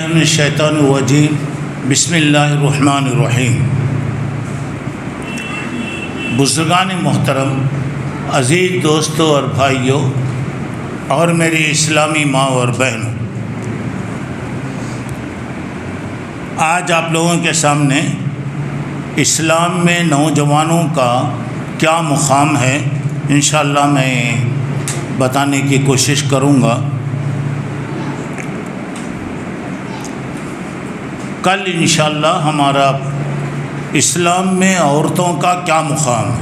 من الشیطان الرجیم بسم اللہ الرحمن الرحیم۔ بزرگان محترم، عزیز دوستوں اور بھائیوں اور میری اسلامی ماں اور بہنوں، آج آپ لوگوں کے سامنے اسلام میں نوجوانوں کا کیا مقام ہے انشاءاللہ میں بتانے کی کوشش کروں گا۔ کل انشاءاللہ ہمارا اسلام میں عورتوں کا کیا مقام ہے،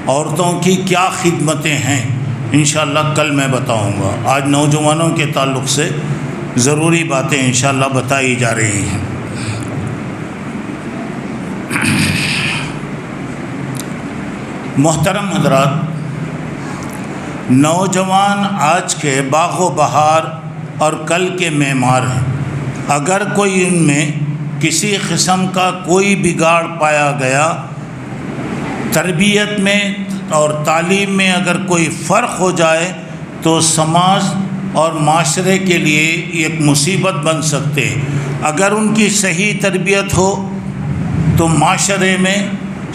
عورتوں کی کیا خدمتیں ہیں، انشاءاللہ کل میں بتاؤں گا۔ آج نوجوانوں کے تعلق سے ضروری باتیں انشاءاللہ بتائی جا رہی ہیں۔ محترم حضرات، نوجوان آج کے باغ و بہار اور کل کے معمار ہیں۔ اگر کوئی ان میں کسی قسم کا کوئی بگاڑ پایا گیا، تربیت میں اور تعلیم میں اگر کوئی فرق ہو جائے تو سماج اور معاشرے کے لیے ایک مصیبت بن سکتے ہیں۔ اگر ان کی صحیح تربیت ہو تو معاشرے میں،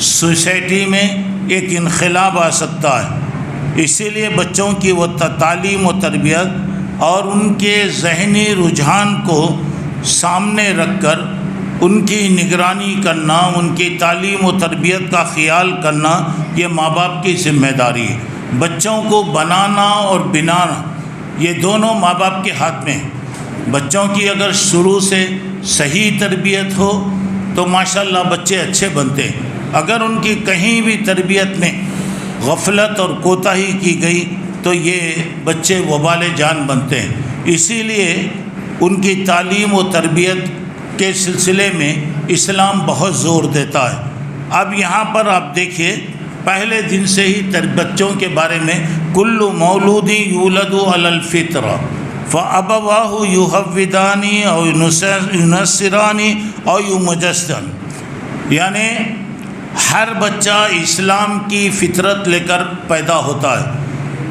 سوسائٹی میں ایک انقلاب آ سکتا ہے۔ اسی لیے بچوں کی وہ تعلیم و تربیت اور ان کے ذہنی رجحان کو سامنے رکھ کر ان کی نگرانی کرنا، ان کی تعلیم و تربیت کا خیال کرنا، یہ ماں باپ کی ذمہ داری ہے۔ بچوں کو بنانا اور بنانا یہ دونوں ماں باپ کے ہاتھ میں ہیں۔ بچوں کی اگر شروع سے صحیح تربیت ہو تو ماشاءاللہ بچے اچھے بنتے ہیں۔ اگر ان کی کہیں بھی تربیت میں غفلت اور کوتاہی کی گئی تو یہ بچے وبال جان بنتے ہیں۔ اسی لیے ان کی تعلیم و تربیت کے سلسلے میں اسلام بہت زور دیتا ہے۔ اب یہاں پر آپ دیکھیے، پہلے دن سے ہی بچوں کے بارے میں کل مولود یولد علی الفطرہ فابواہ یہودانی او ینصرانی او یمجسن، یعنی ہر بچہ اسلام کی فطرت لے کر پیدا ہوتا ہے۔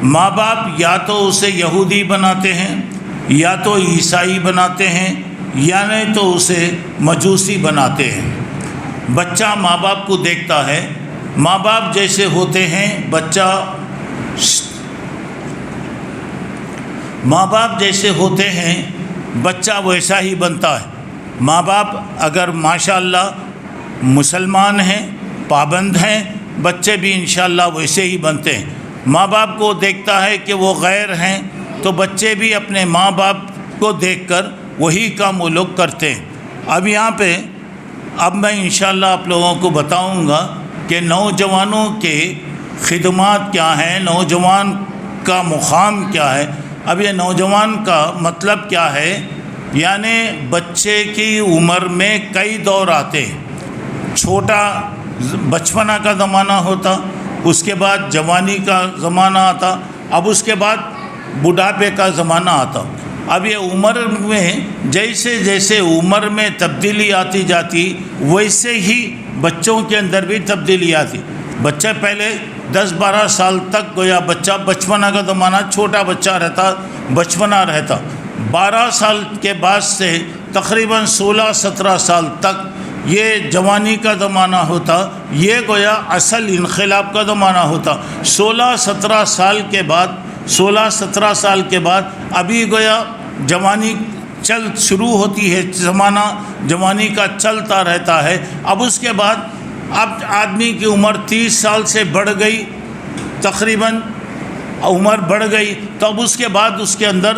ماں باپ یا تو اسے یہودی بناتے ہیں، یا تو عیسائی بناتے ہیں، یا نہیں تو اسے مجوسی بناتے ہیں۔ بچہ ماں باپ کو دیکھتا ہے، ماں باپ جیسے ہوتے ہیں ماں باپ جیسے ہوتے ہیں بچہ ویسا ہی بنتا ہے۔ ماں باپ اگر ماشاءاللہ مسلمان ہیں، پابند ہیں، بچے بھی انشاءاللہ ویسے ہی بنتے ہیں۔ ماں باپ کو دیکھتا ہے کہ وہ غیر ہیں تو بچے بھی اپنے ماں باپ کو دیکھ کر وہی کام وہ لوگ کرتے ہیں۔ اب یہاں پہ میں انشاءاللہ آپ لوگوں کو بتاؤں گا کہ نوجوانوں کے خدمات کیا ہیں، نوجوان کا مقام کیا ہے۔ اب یہ نوجوان کا مطلب کیا ہے، یعنی بچے کی عمر میں کئی دور آتے ہیں۔ چھوٹا بچپنا کا زمانہ ہوتا، اس کے بعد جوانی کا زمانہ آتا، اب اس کے بعد بڑھاپے کا زمانہ آتا۔ اب یہ عمر میں جیسے جیسے عمر میں تبدیلی آتی جاتی ویسے ہی بچوں کے اندر بھی تبدیلی آتی۔ بچہ پہلے 10-12 سال تک گویا بچہ بچپنا کا زمانہ، چھوٹا بچہ رہتا، بچپنا رہتا۔ 12 سال کے بعد سے تقریباً 16-17 سال تک یہ جوانی کا زمانہ ہوتا، یہ گویا اصل انقلاب کا زمانہ ہوتا۔ 16-17 سال کے بعد ابھی گویا جوانی شروع ہوتی ہے، زمانہ جوانی کا چلتا رہتا ہے۔ اب اس کے بعد اب آدمی کی عمر 30 سال سے بڑھ گئی، تقریباً عمر بڑھ گئی، تو اب اس کے بعد اس کے اندر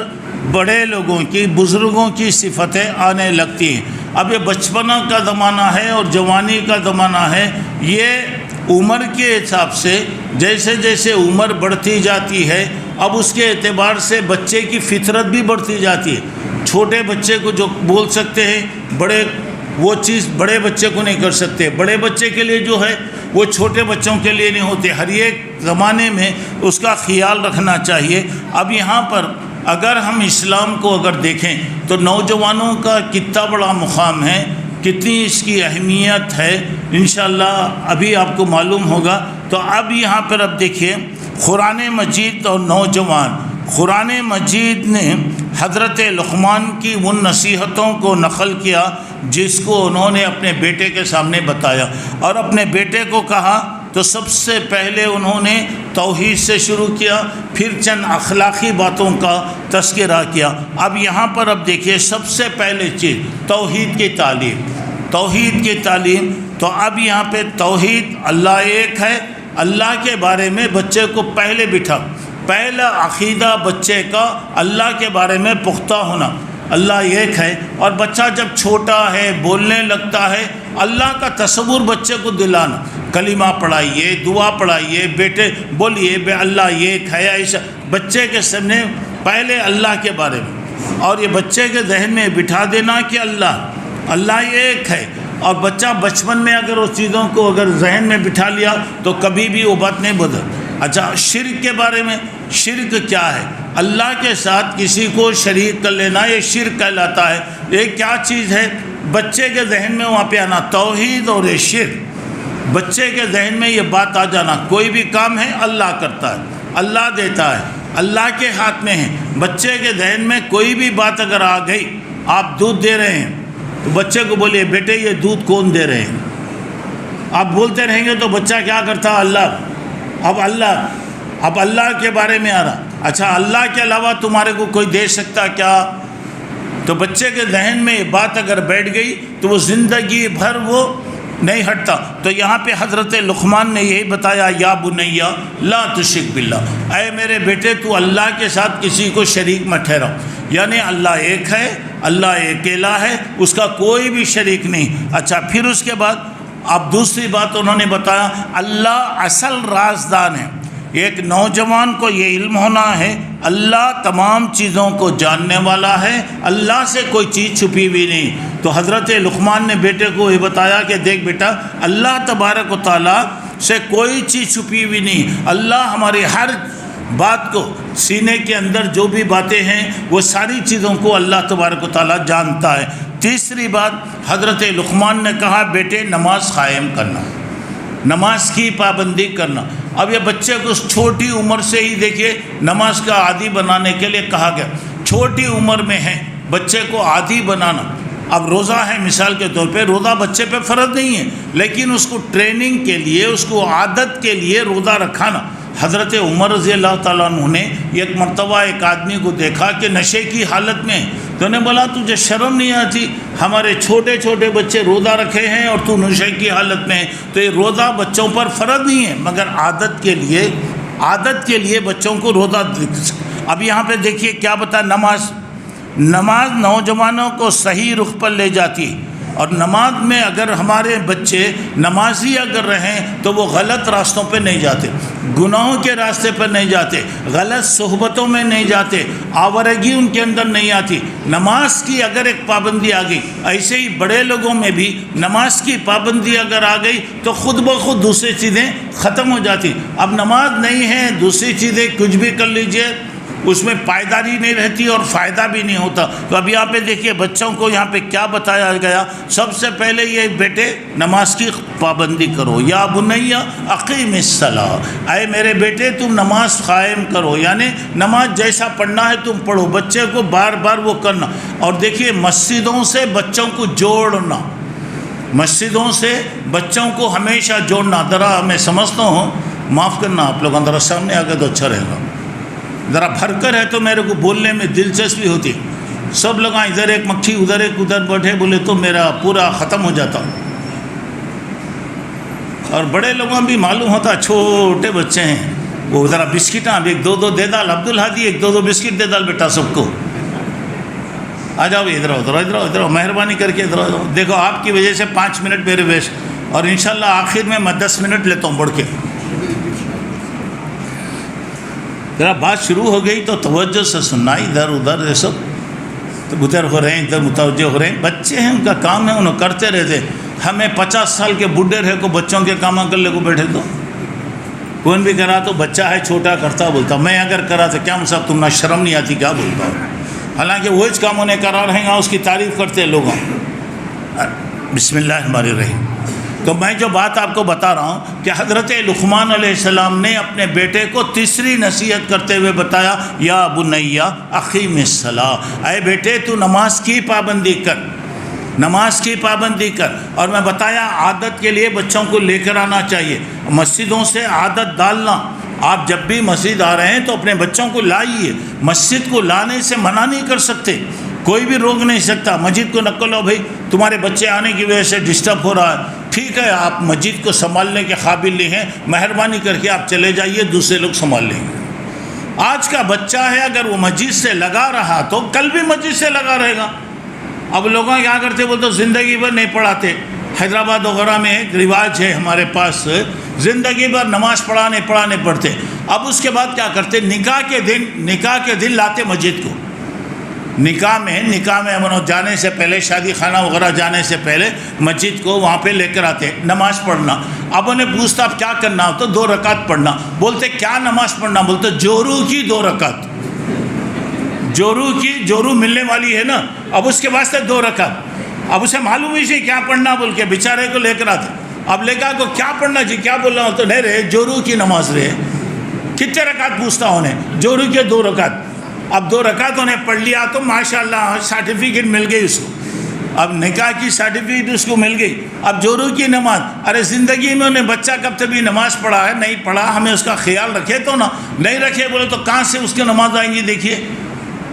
بڑے لوگوں کی، بزرگوں کی صفتیں آنے لگتی ہیں۔ اب یہ بچپنا کا زمانہ ہے اور جوانی کا زمانہ ہے۔ یہ عمر کے حساب سے جیسے جیسے عمر بڑھتی جاتی ہے، اب اس کے اعتبار سے بچے کی فطرت بھی بڑھتی جاتی ہے۔ چھوٹے بچے کو جو بول سکتے ہیں، وہ چیز بڑے بچے کو نہیں کر سکتے۔ بڑے بچے کے لیے جو ہے وہ چھوٹے بچوں کے لیے نہیں ہوتے۔ ہر ایک زمانے میں اس کا خیال رکھنا چاہیے۔ اب یہاں پر اگر ہم اسلام کو اگر دیکھیں تو نوجوانوں کا کتنا بڑا مقام ہے، کتنی اس کی اہمیت ہے، انشاءاللہ ابھی آپ کو معلوم ہوگا۔ تو اب یہاں پر اب دیکھیے، قرآن مجید اور نوجوان، قرآن مجید نے حضرت لقمان کی ان نصیحتوں کو نقل کیا جس کو انہوں نے اپنے بیٹے کے سامنے بتایا، اور اپنے بیٹے کو کہا تو سب سے پہلے انہوں نے توحید سے شروع کیا، پھر چند اخلاقی باتوں کا تذکرہ کیا۔ اب یہاں پر اب دیکھیے سب سے پہلے چیز توحید کی تعلیم، توحید کی تعلیم۔ تو اب یہاں پہ توحید، اللہ ایک ہے، اللہ کے بارے میں بچے کو پہلے بٹھا، پہلا عقیدہ بچے کا اللہ کے بارے میں پختہ ہونا، اللہ ایک ہے۔ اور بچہ جب چھوٹا ہے بولنے لگتا ہے، اللہ کا تصور بچے کو دلانا، کلمہ پڑھائیے، دعا پڑھائیے، بیٹے بولیے بے اللہ ایک ہے، ایسا بچے کے سامنے پہلے اللہ کے بارے میں، اور یہ بچے کے ذہن میں بٹھا دینا کہ اللہ ایک ہے۔ اور بچہ بچپن میں اگر اس چیزوں کو اگر ذہن میں بٹھا لیا تو کبھی بھی وہ بات نہیں بدل۔ اچھا، شرک کے بارے میں، شرک کیا ہے؟ اللہ کے ساتھ کسی کو شریک کر لینا، یہ شرک کہلاتا ہے۔ یہ کیا چیز ہے؟ بچے کے ذہن میں وہاں پہ آنا توحید اور یہ شرک، بچے کے ذہن میں یہ بات آ جانا، کوئی بھی کام ہے اللہ کرتا ہے، اللہ دیتا ہے، اللہ کے ہاتھ میں ہے۔ بچے کے ذہن میں کوئی بھی بات اگر آ گئی، آپ دودھ دے رہے ہیں تو بچے کو بولیے بیٹے یہ دودھ کون دے رہے ہیں؟ آپ بولتے رہیں گے تو بچہ کیا کرتا؟ اللہ۔ اب اللہ کے بارے میں آ رہا، اچھا اللہ کے علاوہ تمہارے کو کوئی دے سکتا کیا؟ تو بچے کے ذہن میں یہ بات اگر بیٹھ گئی تو وہ زندگی بھر وہ نہیں ہٹتا۔ تو یہاں پہ حضرت لقمان نے یہی بتایا، یا بنیا لا تشرک باللہ، اے میرے بیٹے تو اللہ کے ساتھ کسی کو شریک مت ٹھہراؤ، یعنی اللہ ایک ہے، اللہ اکیلا ہے، اس کا کوئی بھی شریک نہیں۔ اچھا، پھر اس کے بعد اب دوسری بات انہوں نے بتایا، اللہ اصل رازدان ہے۔ ایک نوجوان کو یہ علم ہونا ہے اللہ تمام چیزوں کو جاننے والا ہے، اللہ سے کوئی چیز چھپی ہوئی نہیں۔ تو حضرت لقمان نے بیٹے کو یہ بتایا کہ دیکھ بیٹا، اللہ تبارک و تعالیٰ سے کوئی چیز چھپی ہوئی نہیں، اللہ ہماری ہر بات کو، سینے کے اندر جو بھی باتیں ہیں وہ ساری چیزوں کو اللہ تبارک و تعالیٰ جانتا ہے۔ تیسری بات حضرت لقمان نے کہا بیٹے نماز قائم کرنا، نماز کی پابندی کرنا۔ اب یہ بچے کو اس چھوٹی عمر سے ہی دیکھیے نماز کا عادی بنانے کے لیے کہا گیا، چھوٹی عمر میں ہے بچے کو عادی بنانا۔ اب روزہ ہے مثال کے طور پہ، روزہ بچے پہ فرض نہیں ہے، لیکن اس کو ٹریننگ کے لیے، اس کو عادت کے لیے روزہ رکھانا۔ حضرت عمر رضی اللہ تعالیٰ عنہ نے ایک مرتبہ ایک آدمی کو دیکھا کہ نشے کی حالت میں، تو انہیں بولا تجھے شرم نہیں آتی؟ ہمارے چھوٹے چھوٹے بچے روزہ رکھے ہیں اور تو نشے کی حالت میں ہے۔ تو یہ روزہ بچوں پر فرض نہیں ہے، مگر عادت کے لیے بچوں کو روزہ۔ اب یہاں پہ دیکھیے کیا بتا، نماز نوجوانوں کو صحیح رخ پر لے جاتی ہے، اور نماز میں اگر ہمارے بچے نمازی اگر رہیں تو وہ غلط راستوں پہ نہیں جاتے، گناہوں کے راستے پر نہیں جاتے، غلط صحبتوں میں نہیں جاتے، آوارگی ان کے اندر نہیں آتی۔ نماز کی اگر ایک پابندی آ گئی، ایسے ہی بڑے لوگوں میں بھی نماز کی پابندی اگر آ گئی تو خود بخود دوسری چیزیں ختم ہو جاتی۔ اب نماز نہیں ہے، دوسری چیزیں کچھ بھی کر لیجئے، اس میں پائیداری نہیں رہتی اور فائدہ بھی نہیں ہوتا۔ تو اب یہاں پہ دیکھیے بچوں کو یہاں پہ کیا بتایا گیا، سب سے پہلے یہ بیٹے نماز کی پابندی کرو، یا بنیا اقیم الصلاۃ، اے میرے بیٹے تم نماز قائم کرو، یعنی نماز جیسا پڑھنا ہے تم پڑھو، بچے کو بار بار وہ کرنا۔ اور دیکھیے مسجدوں سے بچوں کو جوڑنا، مسجدوں سے بچوں کو ہمیشہ جوڑنا۔ ذرا میں سمجھتا ہوں، معاف کرنا آپ لوگ ذرا سامنے آ گئے تو اچھا رہے گا، ذرا بھر کر ہے تو میرے کو بولنے میں دلچسپی ہوتی، سب لوگ ادھر ایک مکھی ادھر ایک ادھر بیٹھے بولے تو میرا پورا ختم ہو جاتا۔ اور بڑے لوگوں بھی معلوم ہوتا، چھوٹے بچے ہیں وہ ذرا بسکٹاں ایک دو دے ڈال، عبدالحادی ایک دو بسکٹ دے ڈال بیٹا سب کو، آ جاؤ ادھر مہربانی کر کے ادھر دیکھو، آپ کی وجہ سے 5 منٹ میرے ویسٹ، اور انشاءاللہ آخر میں 10 منٹ لیتا ہوں بڑھ کے۔ ذرا بات شروع ہو گئی تو توجہ سے سننا، ادھر ادھر یہ سب تو ادھر ہو رہے ہیں، ادھر متوجہ ہو رہے ہیں، بچے ہیں ان کا کام ہے انہوں کرتے رہتے۔ ہمیں 50 سال کے بڈھے رہے کو بچوں کے کام کرنے کو بیٹھے تو کون بھی کرا تو بچہ ہے چھوٹا کرتا بولتا، میں اگر کرا تو کیا صاحب تم نہ شرم نہیں آتی کیا بولتا ہوں، حالانکہ وہ اس کاموں نے کرا رہیں گا، اس کی تعریف کرتے لوگ۔ بسم اللہ الرحمن الرحیم۔ تو میں جو بات آپ کو بتا رہا ہوں کہ حضرت لقمان علیہ السلام نے اپنے بیٹے کو تیسری نصیحت کرتے ہوئے بتایا، یا بنیا اقیم الصلاۃ، اے بیٹے تو نماز کی پابندی کر، نماز کی پابندی کر۔ اور میں بتایا عادت کے لیے بچوں کو لے کر آنا چاہیے، مسجدوں سے عادت ڈالنا۔ آپ جب بھی مسجد آ رہے ہیں تو اپنے بچوں کو لائیے، مسجد کو لانے سے منع نہیں کر سکتے، کوئی بھی روک نہیں سکتا۔ مسجد کو نقل ہو، بھائی تمہارے بچے آنے کی وجہ سے ڈسٹرب ہو رہا ہے، ٹھیک ہے آپ مسجد کو سنبھالنے کے قابل نہیں ہیں، مہربانی کر کے آپ چلے جائیے، دوسرے لوگ سنبھال لیں گے۔ آج کا بچہ ہے اگر وہ مسجد سے لگا رہا تو کل بھی مسجد سے لگا رہے گا۔ اب لوگوں کیا کرتے، وہ تو زندگی بھر نہیں پڑھاتے۔ حیدرآباد وغیرہ میں ایک رواج ہے ہمارے پاس، زندگی بھر نماز پڑھانے پڑھتے، اب اس کے بعد کیا کرتے، نکاح کے دن لاتے مسجد کو، نکاح میں جانے سے پہلے، شادی خانہ وغیرہ جانے سے پہلے مسجد کو وہاں پہ لے کر آتے نماز پڑھنا۔ اب انہیں پوچھتا اب کیا کرنا ہو تو 2 رکعت پڑھنا، بولتے کیا نماز پڑھنا، بولتے جورو کی 2 رکعت، جورو ملنے والی ہے نا، اب اس کے واسطے 2 رکعت۔ اب اسے معلوم ہی نہیں کیا پڑھنا بول کے بیچارے کو لے کر آتے، اب لے کر کو کیا پڑھنا جی، کیا بول رہا ہوں تو نہیں رہے جورو کی نماز رہے، کتنے رکعت پوچھتا انہیں، جورو کے 2 رکعت۔ اب 2 رکعت انہیں پڑھ لیا تو ماشاءاللہ سرٹیفکیٹ مل گئی اس کو، اب نکاح کی سرٹیفکیٹ اس کو مل گئی۔ اب جورو کی نماز، ارے زندگی میں انہیں بچہ کب تک نماز پڑھا ہے، نہیں پڑھا، ہمیں اس کا خیال رکھے تو نا، نہیں رکھے بولے تو کہاں سے اس کی نماز آئیں گی، دیکھیے۔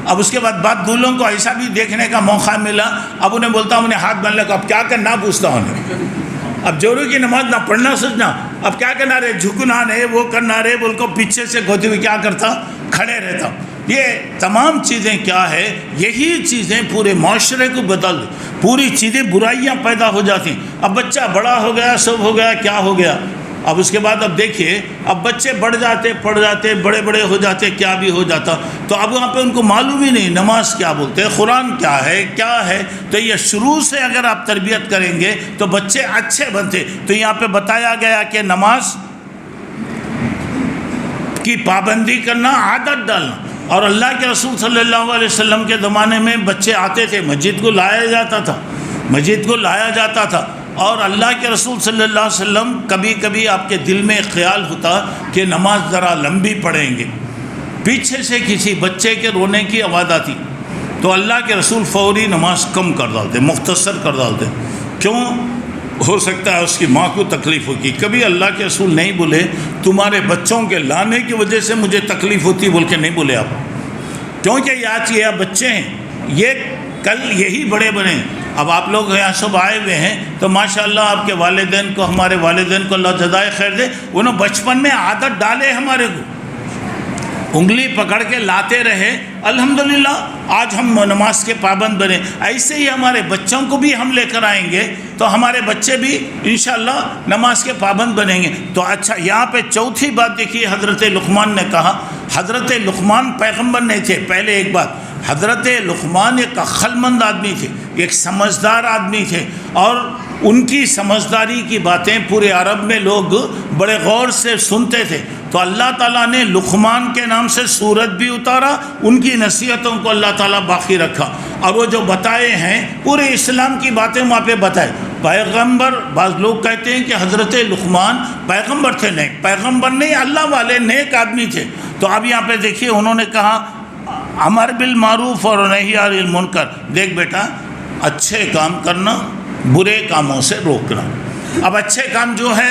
اب اس کے بعد دولوں کو ایسا بھی دیکھنے کا موقع ملا، اب انہیں بولتا ہوں انہیں ہاتھ باندھ لے کو اب کیا کرنا پوچھتا ہوں انہیں، اب جورو کی نماز نہ پڑھنا سوچنا، اب کیا کرنا رہے، جھکنا رہے، وہ کرنا رہے، بول کو پیچھے سے گھوتے ہوئے کیا کرتا، کھڑے رہتا۔ یہ تمام چیزیں کیا ہے، یہی چیزیں پورے معاشرے کو بدل، پوری چیزیں برائیاں پیدا ہو جاتی ہیں۔ اب بچہ بڑا ہو گیا، سب ہو گیا، کیا ہو گیا، اب اس کے بعد اب دیکھیے اب بچے بڑھ جاتے بڑے ہو جاتے، کیا بھی ہو جاتا، تو اب وہاں پہ ان کو معلوم ہی نہیں نماز کیا بولتے ہیں، قرآن کیا ہے۔ تو یہ شروع سے اگر آپ تربیت کریں گے تو بچے اچھے بنتے۔ تو یہاں پہ بتایا گیا کہ نماز کی پابندی کرنا، عادت ڈالنا۔ اور اللہ کے رسول صلی اللہ علیہ وسلم کے زمانے میں بچے آتے تھے، مسجد کو لایا جاتا تھا، اور اللہ کے رسول صلی اللہ علیہ وسلم کبھی کبھی آپ کے دل میں خیال ہوتا کہ نماز ذرا لمبی پڑھیں گے، پیچھے سے کسی بچے کے رونے کی آواز آتی تو اللہ کے رسول فوری نماز کم کر ڈالتے، مختصر کر ڈالتے۔ کیوں؟ ہو سکتا ہے اس کی ماں کو تکلیف ہوگی۔ کبھی اللہ کے رسول نہیں بولے تمہارے بچوں کے لانے کی وجہ سے مجھے تکلیف ہوتی بول کے نہیں بولے آپ، کیونکہ یہ بچے ہیں، یہ کل یہی بڑے بنے۔ اب آپ لوگ یہاں سب آئے ہوئے ہیں تو ماشاءاللہ آپ کے والدین کو، ہمارے والدین کو اللہ جزائے خیر دے، انہوں بچپن میں عادت ڈالے ہمارے کو، انگلی پکڑ کے لاتے رہے، الحمدللہ آج ہم نماز کے پابند بنے۔ ایسے ہی ہمارے بچوں کو بھی ہم لے کر آئیں گے تو ہمارے بچے بھی انشاءاللہ نماز کے پابند بنیں گے۔ تو اچھا یہاں پہ چوتھی بات دیکھیے، حضرت لقمان نے کہا، حضرت لقمان پیغمبر نہیں تھے، پہلے ایک بات، حضرت لقمان ایک عقل مند آدمی تھے، ایک سمجھدار آدمی تھے، اور ان کی سمجھداری کی باتیں پورے عرب میں لوگ بڑے غور سے سنتے تھے۔ تو اللہ تعالیٰ نے لقمان کے نام سے سورت بھی اتارا، ان کی نصیحتوں کو اللہ تعالیٰ باقی رکھا، اور وہ جو بتائے ہیں پورے اسلام کی باتیں وہاں پہ بتائے۔ پیغمبر، بعض لوگ کہتے ہیں کہ حضرت لقمان پیغمبر تھے، نہیں پیغمبر نہیں، اللہ والے نیک آدمی تھے۔ تو اب یہاں پہ دیکھیے انہوں نے کہا امر بالمعروف اور نہی عن المنکر، دیکھ بیٹا اچھے کام کرنا، برے کاموں سے روکنا۔ اب اچھے کام جو ہے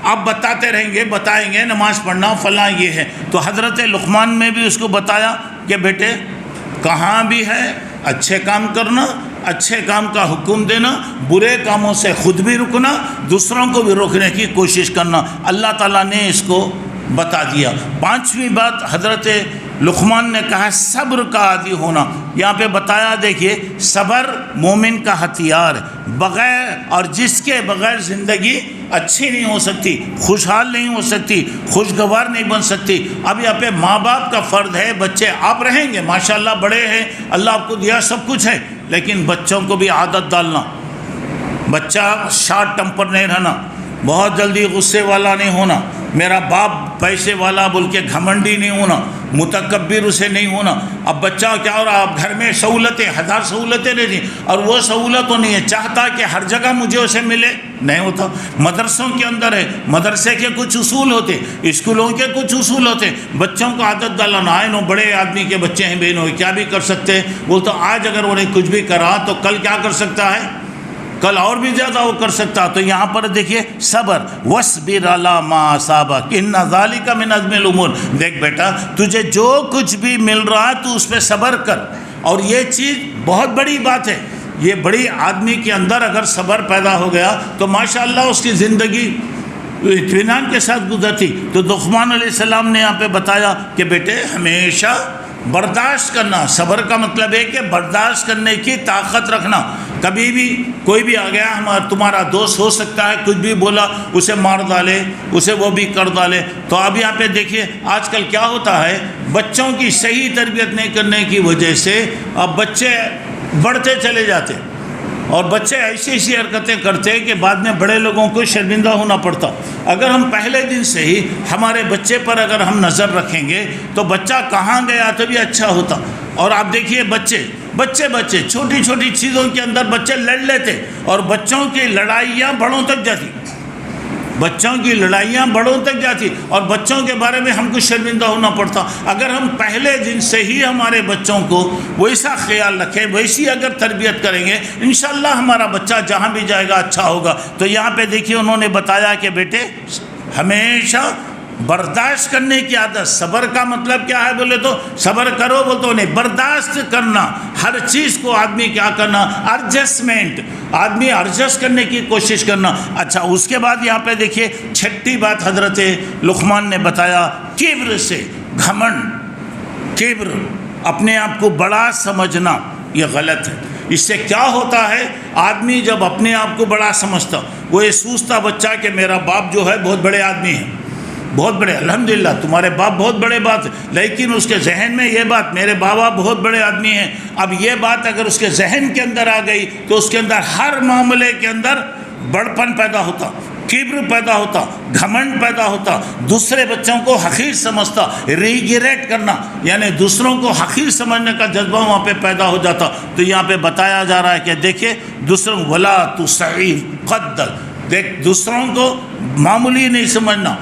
آپ بتاتے رہیں گے، بتائیں گے نماز پڑھنا فلاں یہ ہے، تو حضرت لقمان میں بھی اس کو بتایا کہ بیٹے کہاں بھی ہے اچھے کام کرنا، اچھے کام کا حکم دینا، برے کاموں سے خود بھی رکنا، دوسروں کو بھی روکنے کی کوشش کرنا، اللہ تعالیٰ نے اس کو بتا دیا۔ پانچویں بات حضرت لقمان نے کہا صبر کا عادی ہونا، یہاں پہ بتایا دیکھیے صبر مومن کا ہتھیار، بغیر اور جس کے بغیر زندگی اچھی نہیں ہو سکتی، خوشحال نہیں ہو سکتی، خوشگوار نہیں بن سکتی۔ اب یہاں پہ ماں باپ کا فرض ہے، بچے آپ رہیں گے ماشاءاللہ بڑے ہیں، اللہ آپ کو دیا سب کچھ ہے، لیکن بچوں کو بھی عادت ڈالنا، بچہ شارٹ ٹیمپر نہیں رہنا، بہت جلدی غصے والا نہیں ہونا، میرا باپ پیسے والا بول کے گھمنڈی نہیں ہونا، متکبر اسے نہیں ہونا۔ اب بچہ کیا ہو رہا، اب گھر میں سہولتیں، ہزار سہولتیں رہتی، اور وہ سہولت تو نہیں ہے، چاہتا کہ ہر جگہ مجھے اسے ملے، نہیں ہوتا۔ مدرسوں کے اندر ہے، مدرسے کے کچھ اصول ہوتے، اسکولوں کے کچھ اصول ہوتے، بچوں کو عادت ڈالنا ہے، نو بڑے آدمی کے بچے ہیں بہنوں کیا بھی کر سکتے ہیں، وہ تو آج اگر انہیں کچھ بھی کرا تو کل کیا کر سکتا ہے، کل اور بھی زیادہ وہ کر سکتا۔ تو یہاں پر دیکھیے صبر، وَاصْبِرْ عَلَىٰ مَا أَصَابَكَ إِنَّ ذَلِكَ مِنْ عَزْمِ الْأُمُورِ۔ دیکھ بیٹا تجھے جو کچھ بھی مل رہا ہے تو اس پہ صبر کر، اور یہ چیز بہت بڑی بات ہے، یہ بڑی آدمی کے اندر اگر صبر پیدا ہو گیا تو ماشاءاللہ اس کی زندگی اطمینان کے ساتھ گزرتی۔ تو لقمان علیہ السلام نے یہاں پہ بتایا کہ بیٹے ہمیشہ برداشت کرنا، صبر کا مطلب ہے کہ برداشت کرنے کی طاقت رکھنا۔ کبھی بھی کوئی بھی آ گیا، تمہارا دوست ہو سکتا ہے کچھ بھی بولا، اسے مار ڈالے، اسے وہ بھی کر ڈالے۔ تو اب یہاں پہ دیکھیے آج کل کیا ہوتا ہے، بچوں کی صحیح تربیت نہیں کرنے کی وجہ سے اب بچے بڑھتے چلے جاتے، اور بچے ایسی ایسی حرکتیں کرتے ہیں کہ بعد میں بڑے لوگوں کو شرمندہ ہونا پڑتا۔ اگر ہم پہلے دن سے ہی ہمارے بچے پر اگر ہم نظر رکھیں گے تو بچہ کہاں گیا تو بھی اچھا ہوتا۔ اور آپ دیکھیے بچے چھوٹی چھوٹی چیزوں کے اندر بچے لڑ لیتے، اور بچوں کی لڑائیاں بڑوں تک جاتی، بچوں کی لڑائیاں بڑوں تک جاتی، اور بچوں کے بارے میں ہم کو شرمندہ ہونا پڑتا۔ اگر ہم پہلے دن سے ہی ہمارے بچوں کو ویسا خیال رکھیں، ویسی اگر تربیت کریں گے، انشاءاللہ ہمارا بچہ جہاں بھی جائے گا اچھا ہوگا۔ تو یہاں پہ دیکھیے انہوں نے بتایا کہ بیٹے ہمیشہ برداشت کرنے کی عادت، صبر کا مطلب کیا ہے بولے تو صبر کرو بولے تو نہیں، برداشت کرنا، ہر چیز کو آدمی کیا کرنا، ایڈجسٹمنٹ، آدمی ایڈجسٹ کرنے کی کوشش کرنا۔ اچھا اس کے بعد یہاں پہ دیکھیے چھٹی بات حضرت لقمان نے بتایا، کبر سے، گھمنڈ، کبر، اپنے آپ کو بڑا سمجھنا، یہ غلط ہے۔ اس سے کیا ہوتا ہے، آدمی جب اپنے آپ کو بڑا سمجھتا، وہ یہ سوچتا بچہ کہ میرا باپ جو ہے بہت بڑے آدمی ہیں، بہت بڑے، الحمدللہ تمہارے باپ بہت بڑے بات، لیکن اس کے ذہن میں یہ بات میرے بابا بہت بڑے آدمی ہیں۔ اب یہ بات اگر اس کے ذہن کے اندر آ گئی تو اس کے اندر ہر معاملے کے اندر بڑپن پیدا ہوتا، کبر پیدا ہوتا، گھمنڈ پیدا ہوتا، دوسرے بچوں کو حقیر سمجھتا، ریگریٹ کرنا یعنی دوسروں کو حقیر سمجھنے کا جذبہ وہاں پہ پیدا ہو جاتا۔ تو یہاں پہ بتایا جا رہا ہے کہ دیکھیں دوسروں ولا تصعر خدک، دیکھ دوسروں کو معمولی نہیں سمجھنا،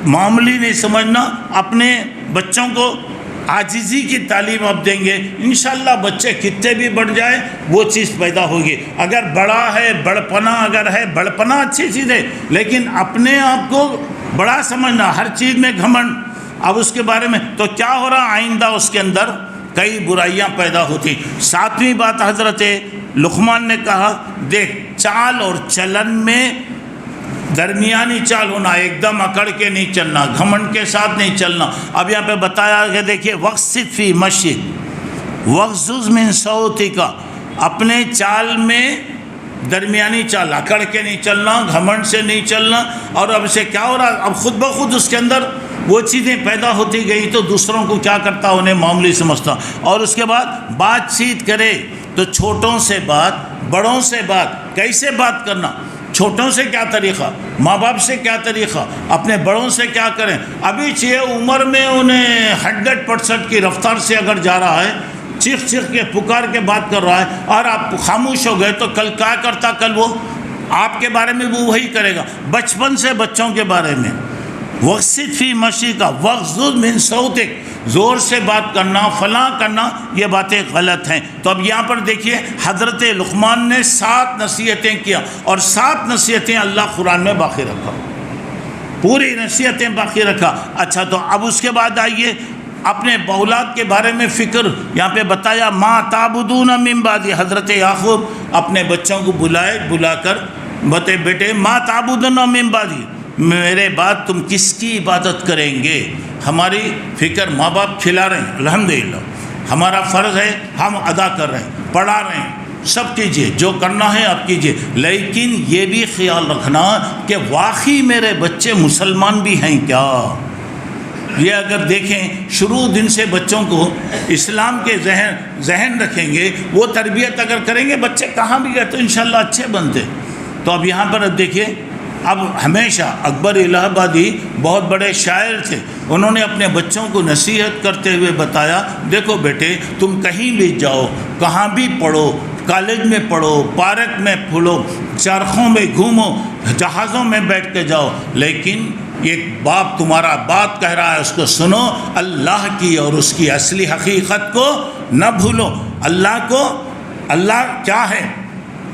معمولی نہیں سمجھنا، اپنے بچوں کو عاجزی کی تعلیم آپ دیں گے، انشاءاللہ بچے کتنے بھی بڑھ جائے وہ چیز پیدا ہوگی۔ اگر بڑا ہے بڑپنا، اگر ہے بڑپنا اچھی چیز ہے، لیکن اپنے آپ کو بڑا سمجھنا، ہر چیز میں گھمنڈ، اب اس کے بارے میں تو کیا ہو رہا، آئندہ اس کے اندر کئی برائیاں پیدا ہوتی۔ ساتویں بات حضرت لقمان نے کہا، دیکھ چال اور چلن میں درمیانی چال ہونا، ایک دم اکڑ کے نہیں چلنا، گھمنڈ کے ساتھ نہیں چلنا۔ اب یہاں پہ بتایا کہ دیکھیے وقصد فی مشیک وغضض من صوتک، اپنے چال میں درمیانی چال، اکڑ کے نہیں چلنا، گھمنڈ سے نہیں چلنا۔ اور اب سے کیا ہو رہا، اب خود بخود اس کے اندر وہ چیزیں پیدا ہوتی گئی تو دوسروں کو کیا کرتا، انہیں معمولی سمجھتا۔ اور اس کے بعد بات چیت کرے تو چھوٹوں سے بات، بڑوں سے بات، کیسے بات کرنا، چھوٹوں سے کیا طریقہ، ماں باپ سے کیا طریقہ، اپنے بڑوں سے کیا کریں۔ ابھی چھ عمر میں انہیں 100% کی رفتار سے اگر جا رہا ہے، چیخ چیخ کے پکار کے بات کر رہا ہے، اور آپ خاموش ہو گئے تو کل کیا کرتا، کل وہ آپ کے بارے میں وہ وہی کرے گا۔ بچپن سے بچوں کے بارے میں وقصد فی مشیک وغضض من صوتک، زور سے بات کرنا، فلاں کرنا، یہ باتیں غلط ہیں۔ تو اب یہاں پر دیکھیے حضرت لقمان نے 7 نصیحتیں کیا، اور 7 نصیحتیں اللہ قرآن میں باقی رکھا، پوری نصیحتیں باقی رکھا۔ اچھا تو اب اس کے بعد آئیے اپنے اولاد کے بارے میں فکر، یہاں پہ بتایا ما تعبدون من بعدی، حضرت یعقوب اپنے بچوں کو بلا کر بتے بیٹے ما تعبدون من بعدی، میرے بعد تم کس کی عبادت کریں گے۔ ہماری فکر ماں باپ کھلا رہے ہیں، الحمدللہ ہمارا فرض ہے، ہم ادا کر رہے ہیں، پڑھا رہے ہیں، سب کیجئے جو کرنا ہے آپ کیجئے، لیکن یہ بھی خیال رکھنا کہ واقعی میرے بچے مسلمان بھی ہیں کیا۔ یہ اگر دیکھیں شروع دن سے بچوں کو اسلام کے ذہن رکھیں گے، وہ تربیت اگر کریں گے، بچے کہاں بھی گئے تو انشاءاللہ اچھے بنتے۔ تو اب یہاں پر اب دیکھیے اب ہمیشہ اکبر الہ آبادی بہت بڑے شاعر تھے، انہوں نے اپنے بچوں کو نصیحت کرتے ہوئے بتایا، دیکھو بیٹے تم کہیں بھی جاؤ، کہاں بھی پڑھو، کالج میں پڑھو، پارک میں پھولو، چرخوں میں گھومو، جہازوں میں بیٹھ کے جاؤ، لیکن ایک باپ تمہارا بات کہہ رہا ہے اس کو سنو، اللہ کی اور اس کی اصلی حقیقت کو نہ بھولو۔ اللہ کیا ہے،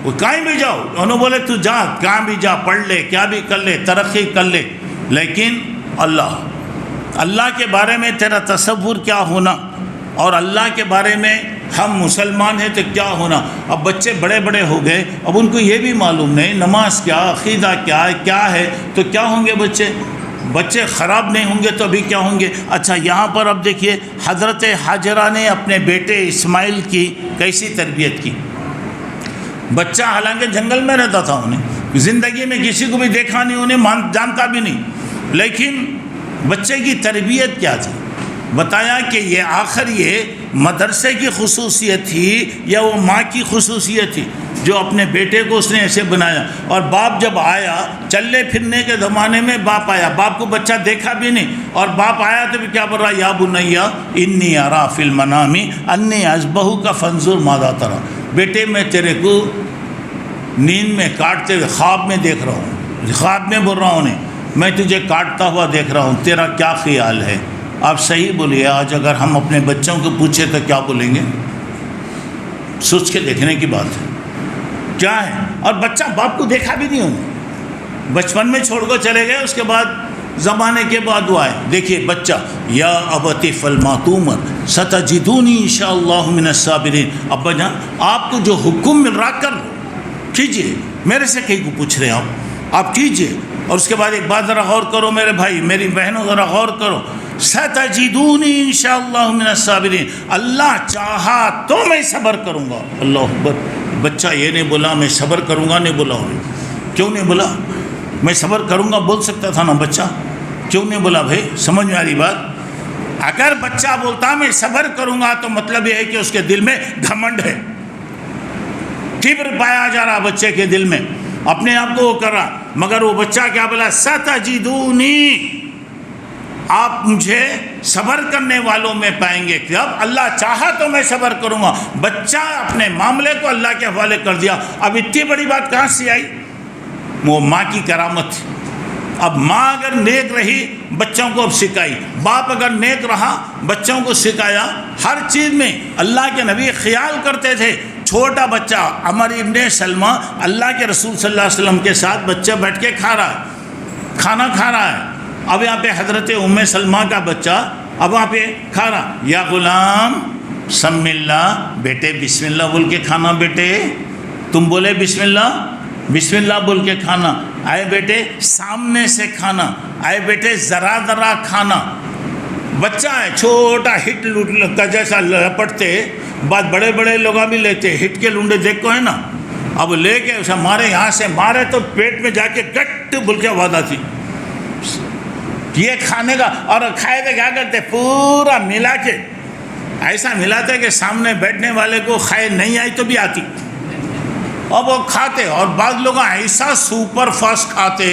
وہ کہیں بھی جاؤ، انہوں بولے تو جا، کہاں بھی جا، پڑھ لے، کیا بھی کر لے، ترقی کر لے، لیکن اللہ کے بارے میں تیرا تصور کیا ہونا، اور اللہ کے بارے میں ہم مسلمان ہیں تو کیا ہونا۔ اب بچے بڑے بڑے ہو گئے، اب ان کو یہ بھی معلوم نہیں نماز کیا، عقیدہ کیا ہے، تو کیا ہوں گے بچے خراب نہیں ہوں گے تو ابھی کیا ہوں گے۔ اچھا یہاں پر اب دیکھیے حضرت حاجرہ نے اپنے بیٹے اسماعیل کی کیسی تربیت کی۔ بچہ حالانکہ جنگل میں رہتا تھا، انہیں زندگی میں کسی کو بھی دیکھا نہیں، انہیں جانتا بھی نہیں، لیکن بچے کی تربیت کیا تھی، بتایا کہ یہ مدرسے کی خصوصیت تھی یا وہ ماں کی خصوصیت تھی جو اپنے بیٹے کو اس نے ایسے بنایا۔ اور باپ جب آیا، چلنے پھرنے کے زمانے میں باپ آیا، باپ کو بچہ دیکھا بھی نہیں، اور باپ آیا تو بھی کیا بول رہا، یا بنیا انی ارا فی المنام انی اذبحک فانظر ماذا تری، بیٹے میں تیرے کو نیند میں کاٹتے ہوئے خواب میں دیکھ رہا ہوں، خواب میں بول رہا ہوں انہیں میں تجھے کاٹتا ہوا دیکھ رہا ہوں، تیرا کیا خیال ہے۔ آپ صحیح بولیے، آج اگر ہم اپنے بچوں کو پوچھیں تو کیا بولیں گے؟ سوچ کے دیکھنے کی بات ہے کیا ہے۔ اور بچہ باپ کو دیکھا بھی نہیں ہوگا، بچپن میں چھوڑ کر چلے گئے، اس کے بعد زمانے کے بعد وہ آئے۔ دیکھیے بچہ، یا ابت افعل ما تؤمر ستجدونی انشاءاللہ من الصابرین، ابا جان آپ کو جو حکم مل رہا کر لو، کیجیے، میرے سے کہیں کو پوچھ رہے ہیں آپ کیجیے۔ اور اس کے بعد ایک بات ذرا غور کرو میرے بھائی میری بہنوں، ذرا غور کرو، ستجدونی انشاءاللہ من الصابرین، اللہ چاہا تو میں صبر کروں گا۔ اللہ اکبر۔ بچہ یہ نہیں بولا میں صبر کروں گا، نہیں بولا انہیں۔ کیوں نہیں بولا؟ میں صبر کروں گا بول سکتا تھا نا بچہ، کیوں نہیں بولا بھائی؟ سمجھ میں آ رہی بات؟ اگر بچہ بولتا میں صبر کروں گا تو مطلب یہ ہے کہ اس کے دل میں گھمنڈ ہے، کبر پایا جا رہا بچے کے دل میں، اپنے آپ کو وہ کر رہا۔ مگر وہ بچہ کیا بولا، ستجدونی، آپ مجھے صبر کرنے والوں میں پائیں گے، کہ اب اللہ چاہا تو میں صبر کروں گا۔ بچہ اپنے معاملے کو اللہ کے حوالے کر دیا۔ اب اتنی بڑی بات کہاں سے آئی؟ وہ ماں کی کرامت تھی۔ اب ماں اگر نیک رہی بچوں کو اب سکھائی، باپ اگر نیک رہا بچوں کو سکھایا، ہر چیز میں اللہ کے نبی خیال کرتے تھے۔ چھوٹا بچہ عمر ابن سلمہ اللہ کے رسول صلی اللہ علیہ وسلم کے ساتھ بچہ بیٹھ کے کھا رہا ہے، کھانا کھا رہا ہے۔ اب یہاں پہ حضرت ام سلمہ کا بچہ اب وہاں پہ کھا رہا، یا غلام سم اللہ، بیٹے بسم اللہ بول کے کھانا، بیٹے تم بولے بسم اللہ بول کے کھانا، آئے بیٹے سامنے سے کھانا، آئے بیٹے ذرا ذرا کھانا۔ بچہ ہے چھوٹا، ہٹ لوٹ کا جیسا لپٹتے، بات بڑے بڑے لوگ بھی لیتے، ہٹ کے لونڈے دیکھو ہے نا، اب لے کے اسے مارے، یہاں سے مارے تو پیٹ میں جا کے گٹ بول کے آواز آتی، یہ کھانے کا۔ اور کھائے تو کیا کرتے، پورا ملا کے ایسا ملاتے کہ سامنے بیٹھنے والے کو کھائے نہیں آئی تو بھی آتی، اور وہ کھاتے۔ اور بعض لوگ ایسا سپر فاسٹ کھاتے،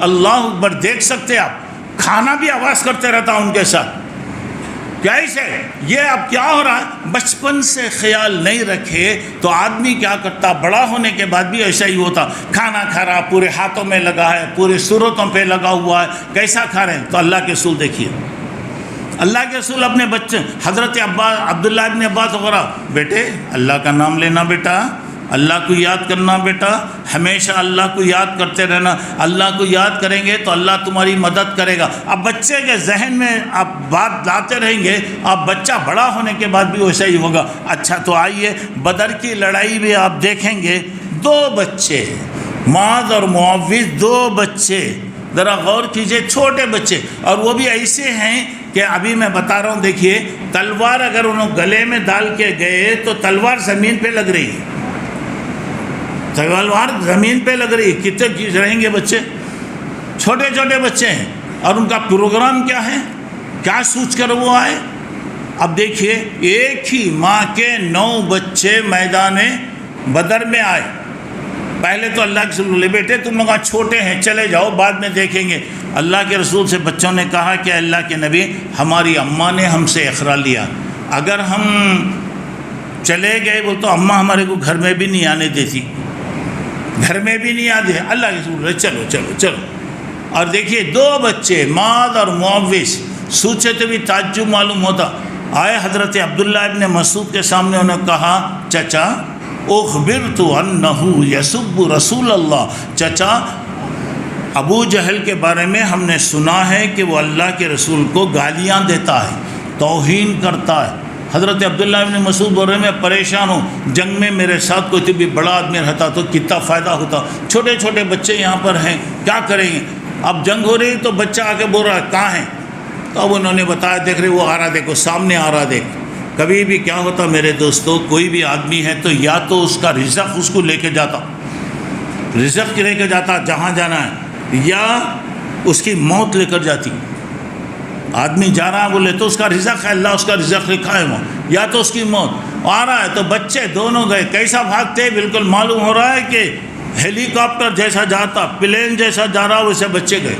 اللہ اکبر، دیکھ سکتے آپ، کھانا بھی آواز کرتے رہتا ان کے ساتھ، کیسے یہ اب کیا ہو رہا ہے؟ بچپن سے خیال نہیں رکھے تو آدمی کیا کرتا، بڑا ہونے کے بعد بھی ایسا ہی ہوتا، کھانا کھا رہا پورے ہاتھوں میں لگا ہے، پورے صورتوں پہ لگا ہوا ہے، کیسا کھا رہے ہیں؟ تو اللہ کے رسول دیکھیے، اللہ کے رسول اپنے بچے حضرت عبداللہ ابن عباس وغیرہ، بیٹے اللہ کا نام لینا، بیٹا اللہ کو یاد کرنا، بیٹا ہمیشہ اللہ کو یاد کرتے رہنا، اللہ کو یاد کریں گے تو اللہ تمہاری مدد کرے گا۔ اب بچے کے ذہن میں آپ بات لاتے رہیں گے، اب بچہ بڑا ہونے کے بعد بھی ویسا ہی ہوگا۔ اچھا تو آئیے بدر کی لڑائی میں آپ دیکھیں گے، 2 بچے، معاذ اور معوذ، 2 بچے، ذرا غور کیجئے، چھوٹے بچے، اور وہ بھی ایسے ہیں کہ ابھی میں بتا رہا ہوں، دیکھیے تلوار اگر انہوں گلے میں ڈال کے گئے تو تلوار زمین پہ لگ رہی ہے، تلوار زمین پہ لگ رہی ہے، کتنے رہیں گے بچے، چھوٹے چھوٹے بچے ہیں، اور ان کا پروگرام کیا ہے، کیا سوچ کر وہ آئے۔ اب دیکھیے ایک ہی ماں کے 9 بچے میدان بدر میں آئے، پہلے تو اللہ کے رسول بولے بیٹے تم لوگ چھوٹے ہیں چلے جاؤ بعد میں دیکھیں گے. اللہ کے رسول سے بچوں نے کہا کہ اللہ کے نبی ہماری اماں نے ہم سے اقرار لیا, اگر ہم چلے گئے وہ تو اماں ہمارے کو گھر میں بھی نہیں آنے دیتی, گھر میں بھی نہیں آتے. اللہ کے رسول بولے چلو چلو چلو. اور دیکھیے 2 بچے معاذ اور معوذ, سوچے تو بھی تعجب معلوم ہوتا. آئے حضرت عبداللہ ابن مسعود کے سامنے انہوں نے کہا چچا اخبرت انہ یسب رسول اللہ, چچا ابو جہل کے بارے میں ہم نے سنا ہے کہ وہ اللہ کے رسول کو گالیاں دیتا ہے, توہین کرتا ہے. حضرت عبداللہ ابن مسعود بول رہے میں پریشان ہوں, جنگ میں میرے ساتھ کوئی بھی بڑا آدمی رہتا تو کتنا فائدہ ہوتا, چھوٹے چھوٹے بچے یہاں پر ہیں کیا کریں گے. اب جنگ ہو رہی تو بچہ آ کے بول رہا ہے کہاں ہیں, تو اب انہوں نے بتایا دیکھ رہے وہ آ رہا, دیکھو سامنے آ رہا دیکھ. کبھی بھی کیا ہوتا میرے دوستو, کوئی بھی آدمی ہے تو یا تو اس کا رزق اس کو لے کے جاتا, رزق لے کے جاتا جہاں جانا ہے, یا اس کی موت لے کر جاتی. آدمی جا رہا ہے بولے تو اس کا رزق ہے, اللہ اس کا رزق لکھا ہے وہ, یا تو اس کی موت. آ رہا ہے تو بچے دونوں گئے, کیسا بھاگتے بالکل معلوم ہو رہا ہے کہ ہیلی کاپٹر جیسا جاتا, پلین جیسا جا رہا ویسے بچے گئے.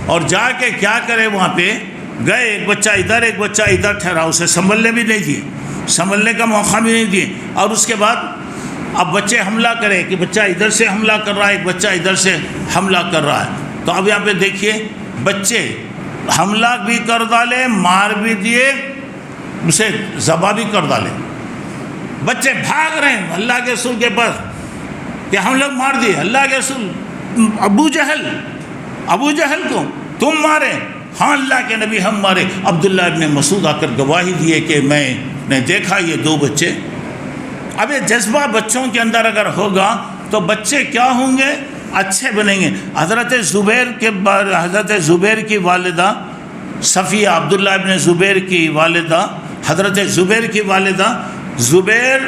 اور جا کے کیا کرے وہاں پہ گئے, ایک بچہ ادھر ایک بچہ ادھر ٹھہرا, اسے سنبھلنے بھی نہیں دیے, سنبھلنے کا موقع بھی نہیں دیے. اور اس کے بعد اب بچے حملہ کرے کہ بچہ ادھر سے حملہ کر رہا ہے, ایک بچہ ادھر سے حملہ کر رہا ہے. تو اب یہاں پہ دیکھیے بچے حملہ بھی کر ڈالے, مار بھی دیے, اسے ذبح بھی کر ڈالے. بچے بھاگ رہے ہیں اللہ کے رسول کے پاس کہ ہم لوگ مار دیے. اللہ کے رسول ابو جہل کو تم مارے, ہاں اللہ کے نبی ہم مارے. عبداللہ ابن مسعود آ کر گواہی دیے کہ میں نے دیکھا یہ 2 بچے. اب یہ جذبہ بچوں کے اندر اگر ہوگا تو بچے کیا ہوں گے, اچھے بنیں گے. حضرت زبیر کی والدہ صفیہ, عبداللہ ابن زبیر کی والدہ, حضرت زبیر کی والدہ, زبیر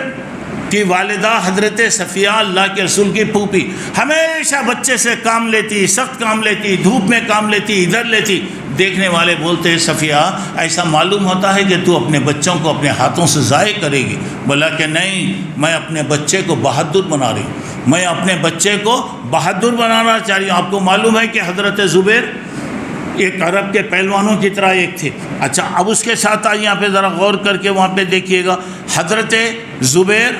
کی والدہ حضرت صفیہ اللہ کے رسول کی پھوپھی, ہمیشہ بچے سے کام لیتی, سخت کام لیتی, دھوپ میں کام لیتی, ادھر لیتی. دیکھنے والے بولتے ہیں صفیہ ایسا معلوم ہوتا ہے کہ تو اپنے بچوں کو اپنے ہاتھوں سے ضائع کرے گی. بولا کہ نہیں, میں اپنے بچے کو بہادر بنا رہی ہوں, میں اپنے بچے کو بہادر بنانا چاہ رہی ہوں. آپ کو معلوم ہے کہ حضرت زبیر ایک عرب کے پہلوانوں کی طرح ایک تھے. اچھا اب اس کے ساتھ آئیے یہاں پہ ذرا غور کر کے وہاں پہ دیکھیے گا. حضرت زبیر,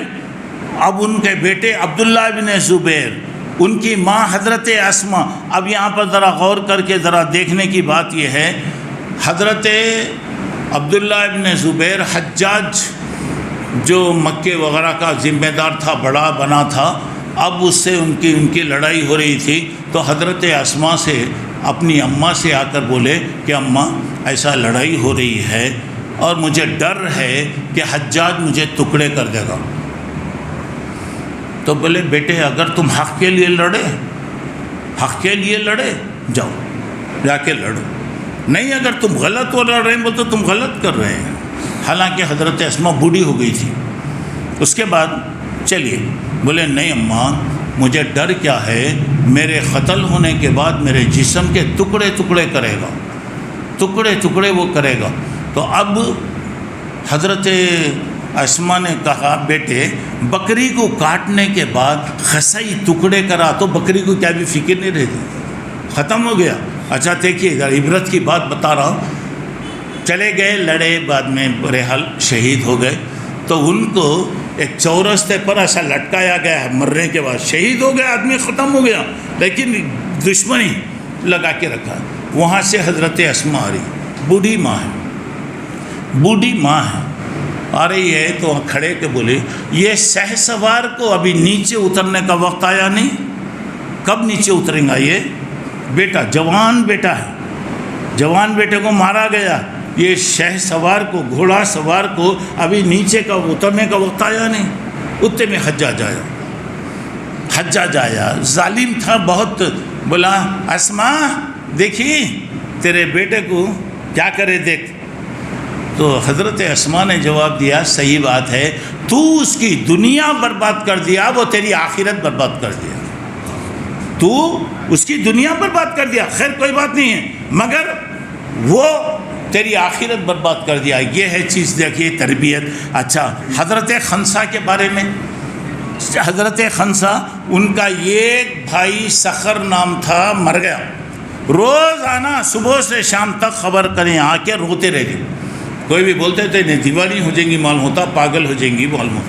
اب ان کے بیٹے عبداللہ ابن زبیر, ان کی ماں حضرت اسما. اب یہاں پر ذرا غور کر کے ذرا دیکھنے کی بات یہ ہے, حضرت عبداللہ ابن زبیر حجاج جو مکے وغیرہ کا ذمہ دار تھا, بڑا بنا تھا, اب اس سے ان کی لڑائی ہو رہی تھی. تو حضرت اسما سے اپنی اماں سے آ کر بولے کہ اماں ایسا لڑائی ہو رہی ہے اور مجھے ڈر ہے کہ حجاج مجھے ٹکڑے کر دے گا. تو بولے بیٹے اگر تم حق کے لیے لڑے جاؤ جا کے لڑو, نہیں اگر تم غلط ہو لڑ رہے ہیں بولے تو تم غلط کر رہے ہیں. حالانکہ حضرت اسما بوڑھی ہو گئی تھی. اس کے بعد چلیے بولے نہیں اماں مجھے ڈر کیا ہے, میرے قتل ہونے کے بعد میرے جسم کے ٹکڑے ٹکڑے کرے گا, ٹکڑے ٹکڑے وہ کرے گا. تو اب حضرت اسما نے کہا بیٹے بکری کو کاٹنے کے بعد خسائی ٹکڑے کرا تو بکری کو کیا بھی فکر نہیں رہتی, ختم ہو گیا. اچھا دیکھیے عبرت کی بات بتا رہا ہوں. چلے گئے, لڑے, بعد میں بہرحال شہید ہو گئے. تو ان کو ایک چورستے پر ایسا لٹکایا گیا ہے, مرنے کے بعد شہید ہو گیا آدمی, ختم ہو گیا, لیکن دشمنی لگا کے رکھا. وہاں سے حضرت اسما آ رہی, بوڑھی ماں ہے, آ رہی ہے. تو کھڑے کے بولے یہ شہ سوار کو ابھی نیچے اترنے کا وقت آیا نہیں, کب نیچے اتریں گا یہ بیٹا, جوان بیٹا ہے, جوان بیٹے کو مارا گیا, یہ شہ سوار کو, گھوڑا سوار کو ابھی نیچے کا اترنے کا وقت آیا نہیں. اتنے میں حجاج آیا, ظالم تھا بہت. بولا اسما دیکھی تیرے بیٹے کو کیا کرے دیکھ. تو حضرت اسما نے جواب دیا صحیح بات ہے, تو اس کی دنیا برباد کر دیا, وہ تیری آخرت برباد کر دیا. تو اس کی دنیا برباد کر دیا, خیر کوئی بات نہیں ہے, مگر وہ تیری آخرت برباد کر دیا. یہ ہے چیز, دیکھیے تربیت. اچھا حضرت خنسا کے بارے میں, حضرت خنسا ان کا ایک بھائی سخر نام تھا، مر گیا. روزانہ صبح سے شام تک خبر کریں آ کے روتے رہتے. کوئی بھی بولتے تھے نہیں دیوالی ہو جائیں گی معلوم ہوتا، پاگل ہو جائیں گی معلوم.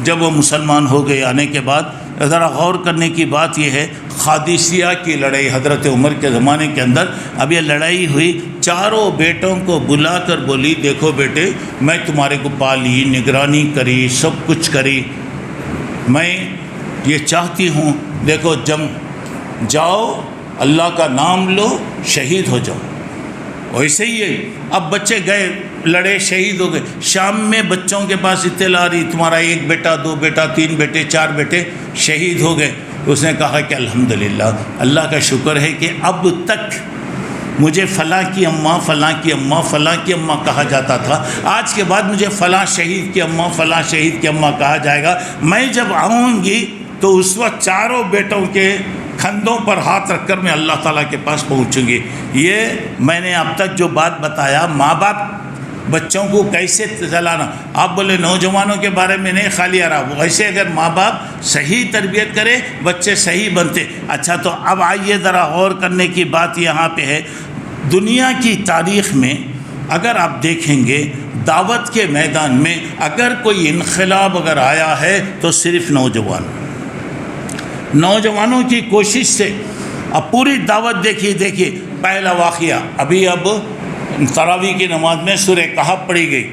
جب وہ مسلمان ہو گئے آنے کے بعد ذرا غور کرنے کی بات یہ ہے، قادسیہ کی لڑائی حضرت عمر کے زمانے کے اندر اب یہ لڑائی ہوئی، چاروں بیٹوں کو بلا کر بولی دیکھو بیٹے میں تمہارے کو پالی، نگرانی کری، سب کچھ کری، میں یہ چاہتی ہوں دیکھو جاؤ اللہ کا نام لو، شہید ہو جاؤ. ویسے ہی ہے. اب بچے گئے لڑے، شہید ہو گئے. شام میں بچوں کے پاس اطلاع آ رہی تمہارا ایک بیٹا، دو بیٹا، تین بیٹے، چار بیٹے شہید ہو گئے. اس نے کہا کہ الحمدللہ اللہ کا شکر ہے کہ اب تک مجھے فلاں کی اماں، فلاں کی اماں، فلاں کی اماں کہا جاتا تھا، آج کے بعد مجھے فلاں شہید کی اماں، فلاں شہید کی اماں کہا جائے گا. میں جب آؤں گی تو اس وقت چاروں بیٹوں کے کندھوں پر ہاتھ رکھ کر میں اللہ تعالیٰ کے پاس پہنچوں گی. یہ میں نے اب تک جو بات بتایا ماں باپ بچوں کو کیسے چلانا، آپ بولے نوجوانوں کے بارے میں نہیں خالی آ رہا، ویسے اگر ماں باپ صحیح تربیت کرے بچے صحیح بنتے. اچھا تو اب آئیے ذرا غور کرنے کی بات یہاں پہ ہے. دنیا کی تاریخ میں اگر آپ دیکھیں گے دعوت کے میدان میں اگر کوئی انقلاب اگر آیا ہے تو صرف نوجوانوں کی کوشش سے. اب پوری دعوت دیکھیے پہلا واقعہ ابھی اب تراویح کی نماز میں سورہ کہف پڑھی گئی.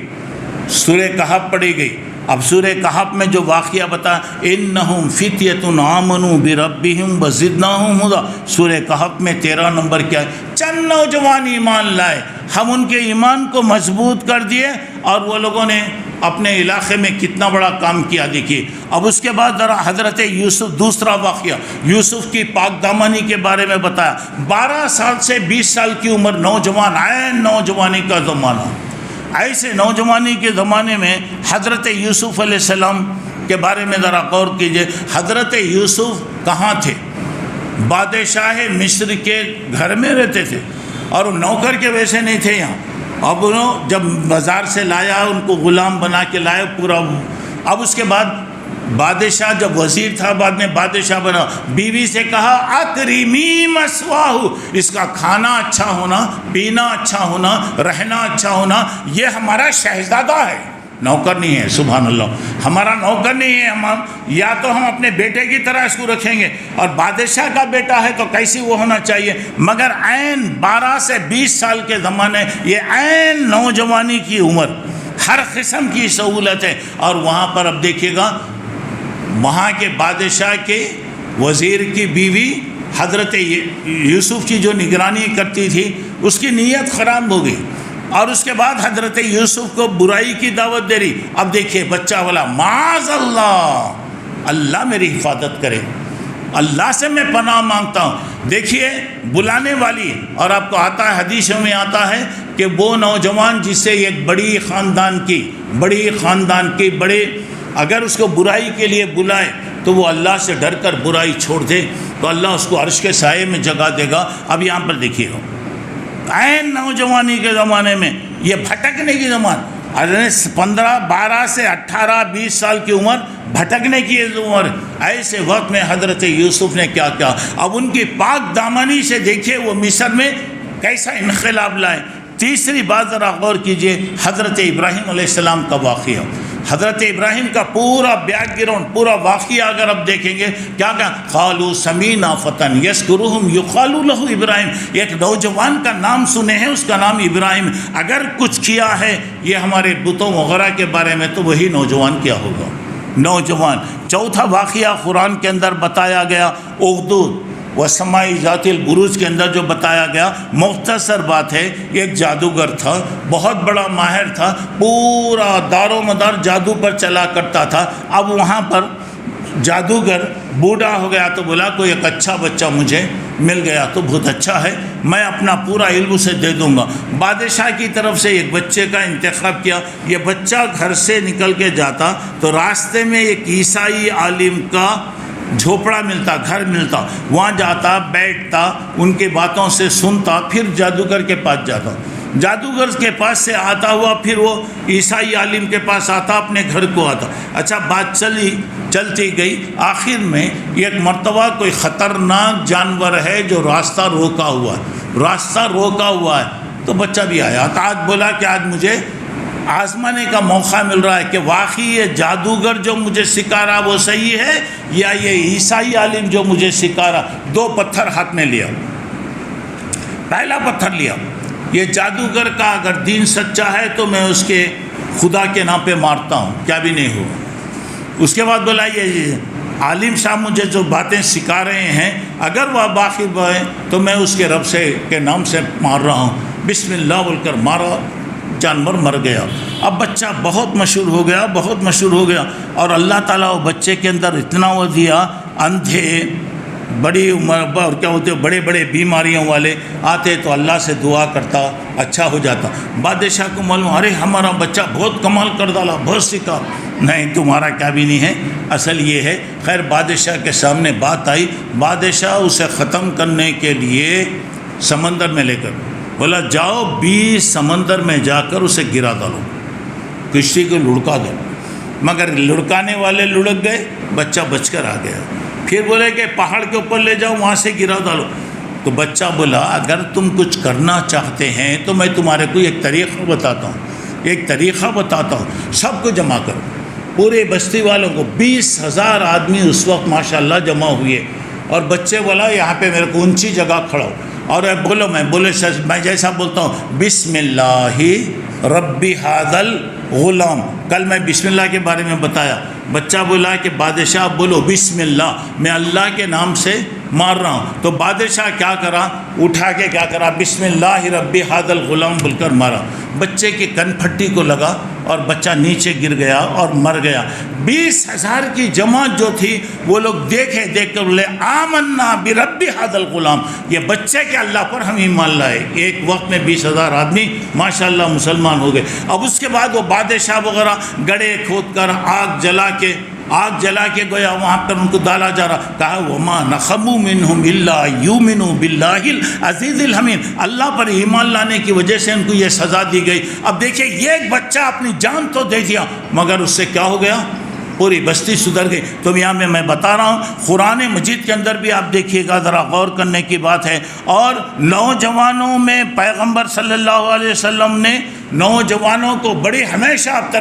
اب سورہ کہف میں جو واقعہ بتا انہم فتیۃ آمنوا بربہم وزدناہم ھدی، سورہ کہف میں 13 نمبر کیا ہے؟ چند نوجوان ایمان لائے، ہم ان کے ایمان کو مضبوط کر دیے اور وہ لوگوں نے اپنے علاقے میں کتنا بڑا کام کیا دیکھیے. اب اس کے بعد ذرا حضرت یوسف، دوسرا واقعہ یوسف کی پاک دامنی کے بارے میں بتایا. 12 سال سے 20 سال کی عمر، نوجوان، عین نوجوانی کا زمانہ. ایسے نوجوانی کے زمانے میں حضرت یوسف علیہ السلام کے بارے میں ذرا غور کیجئے. حضرت یوسف کہاں تھے؟ بادشاہ مصر کے گھر میں رہتے تھے اور نوکر کے ویسے نہیں تھے یہاں. اب انہوں جب بازار سے لایا ان کو غلام بنا کے لائے پورا. اب اس کے بعد بادشاہ جب وزیر تھا بعد میں بادشاہ بنا، بیوی سے کہا اکرمی مثواہ، اس کا کھانا اچھا ہونا، پینا اچھا ہونا، رہنا اچھا ہونا، یہ ہمارا شہزادہ ہے، نوکر نہیں ہے. سبحان اللہ، ہمارا نوکر نہیں ہے. یا تو ہم اپنے بیٹے کی طرح اس کو رکھیں گے، اور بادشاہ کا بیٹا ہے تو کیسی وہ ہونا چاہیے. مگر عین 12 سے 20 سال کے زمانے، یہ عین نوجوانی کی عمر، ہر قسم کی سہولت ہے. اور وہاں پر اب دیکھیے گا وہاں کے بادشاہ کے وزیر کی بیوی حضرت یوسف کی جو نگرانی کرتی تھی اس کی نیت خراب ہو گئی، اور اس کے بعد حضرت یوسف کو برائی کی دعوت دے رہی. اب دیکھیے بچہ والا، معاذ اللہ، اللہ میری حفاظت کرے، اللہ سے میں پناہ مانگتا ہوں. دیکھیے بلانے والی، اور آپ کو آتا ہے حدیثوں میں آتا ہے کہ وہ نوجوان جسے ایک بڑی خاندان کی بڑے اگر اس کو برائی کے لیے بلائے تو وہ اللہ سے ڈر کر برائی چھوڑ دے تو اللہ اس کو عرش کے سائے میں جگہ دے گا. اب یہاں پر دیکھیے عین نوجوانی کے زمانے میں یہ بھٹکنے کی زمان، 12 سے 18 20 سال کی عمر، بھٹکنے کی عمر. ایسے وقت میں حضرت یوسف نے کیا کیا؟ اب ان کی پاک دامنی سے دیکھیے وہ مصر میں کیسا انقلاب لائے. تیسری بات ذرا غور کیجئے، حضرت ابراہیم علیہ السلام کا واقعہ. حضرت ابراہیم کا پورا بیک گراؤنڈ، پورا واقعہ اگر آپ دیکھیں گے کیا قالوا سمینا فتن یذکرہم یقال لہ ابراہیم، ایک نوجوان کا نام سنے ہیں، اس کا نام ابراہیم. اگر کچھ کیا ہے یہ ہمارے بتوں وغیرہ کے بارے میں تو وہی نوجوان کیا ہوگا، نوجوان. چوتھا واقعہ قرآن کے اندر بتایا گیا اخدود و سمائی ذات البروج کے اندر جو بتایا گیا، مختصر بات ہے. ایک جادوگر تھا، بہت بڑا ماہر تھا، پورا دار و مدار جادو پر چلا کرتا تھا. اب وہاں پر جادوگر بوڑھا ہو گیا تو بولا کوئی ایک اچھا بچہ مجھے مل گیا تو بہت اچھا ہے، میں اپنا پورا علم اسے دے دوں گا. بادشاہ کی طرف سے ایک بچے کا انتخاب کیا. یہ بچہ گھر سے نکل کے جاتا تو راستے میں ایک عیسائی عالم کا جھوپڑا ملتا، گھر ملتا، وہاں جاتا، بیٹھتا، ان کی باتوں سے سنتا، پھر جادوگر کے پاس جاتا. جادوگر کے پاس سے آتا ہوا پھر وہ عیسائی عالم کے پاس آتا، اپنے گھر کو آتا. اچھا بات چلتی گئی، آخر میں ایک مرتبہ کوئی خطرناک جانور ہے جو راستہ روکا ہوا ہے، تو بچہ بھی آیا. تو آج بولا کہ آج مجھے آزمانے کا موقع مل رہا ہے کہ واقعی یہ جادوگر جو مجھے سکھا رہا وہ صحیح ہے یا یہ عیسائی عالم جو مجھے سکھا رہا. 2 پتھر ہاتھ میں لیا. پہلا پتھر لیا، یہ جادوگر کا اگر دین سچا ہے تو میں اس کے خدا کے نام پہ مارتا ہوں، کیا بھی نہیں ہوا. اس کے بعد بولا یہ عالم صاحب مجھے جو باتیں سکھا رہے ہیں اگر وہ باقی ہے تو میں اس کے رب کے نام سے مار رہا ہوں. بسم اللہ بول کر مارا، جانور مر گیا. اب بچہ بہت مشہور ہو گیا اور اللہ تعالیٰ وہ بچے کے اندر اتنا وہ دیا، اندھے، بڑی عمر اور کیا ہوتے بڑے بڑے بیماریوں والے آتے تو اللہ سے دعا کرتا، اچھا ہو جاتا. بادشاہ کو معلوم، ارے ہمارا بچہ بہت کمال کر ڈالا، بہت سیکھا. نہیں، تمہارا کیا بھی نہیں ہے، اصل یہ ہے. خیر بادشاہ کے سامنے بات آئی، بادشاہ اسے ختم کرنے کے لیے سمندر میں لے کر بولا جاؤ 20 سمندر میں جا کر اسے گرا ڈالو، کشتی کو لڑکا دو. مگر لڑکانے والے لڑک گئے، بچہ بچ کر آ گیا. پھر بولے کہ پہاڑ کے اوپر لے جاؤ، وہاں سے گرا ڈالو. تو بچہ بولا اگر تم کچھ کرنا چاہتے ہیں تو میں تمہارے کو ایک طریقہ بتاتا ہوں. سب کو جمع کرو، پورے بستی والوں کو. 20,000 آدمی اس وقت ماشاءاللہ جمع ہوئے. اور بچے بولا یہاں پہ میرے کو اونچی جگہ کھڑا ہو اور بولو، میں جیسا بولتا ہوں بسم اللہ ربی حاذل غلام. کل میں بسم اللہ کے بارے میں بتایا. بچہ بولا کہ بادشاہ بولو بسم اللہ، میں اللہ کے نام سے مار رہا ہوں. تو بادشاہ کیا کرا، اٹھا کے کیا کرا، بسم اللہ ربی حاذل غلام بول کر مارا. بچے کی کن پھٹی کو لگا اور بچہ نیچے گر گیا اور مر گیا. 20,000 کی جماعت جو تھی وہ لوگ دیکھ کر بولے آمنا برب حاذل غلام، یہ بچے کے اللہ پر ہم ایمان لائے. ایک وقت میں 20,000 آدمی ماشاءاللہ مسلمان ہو گئے. اب اس کے بعد وہ بادشاہ وغیرہ گڑھے کھود کر آگ جلا کے گویا وہاں پر ان کو ڈالا جا رہا. کہا وما نقموا منہم الا یؤمنوا باللہ العزیز الحمید، اللہ پر ایمان لانے کی وجہ سے ان کو یہ سزا دی گئی. اب دیکھیں یہ ایک بچہ اپنی جان تو دے دیا مگر اس سے کیا ہو گیا، پوری بستی سدھر گئی. تو یہاں میں بتا رہا ہوں قرآن مجید کے اندر بھی آپ دیکھیے گا، ذرا غور کرنے کی بات ہے. اور نوجوانوں میں پیغمبر صلی اللہ علیہ وسلم نے نوجوانوں کو بڑی ہمیشہ آپ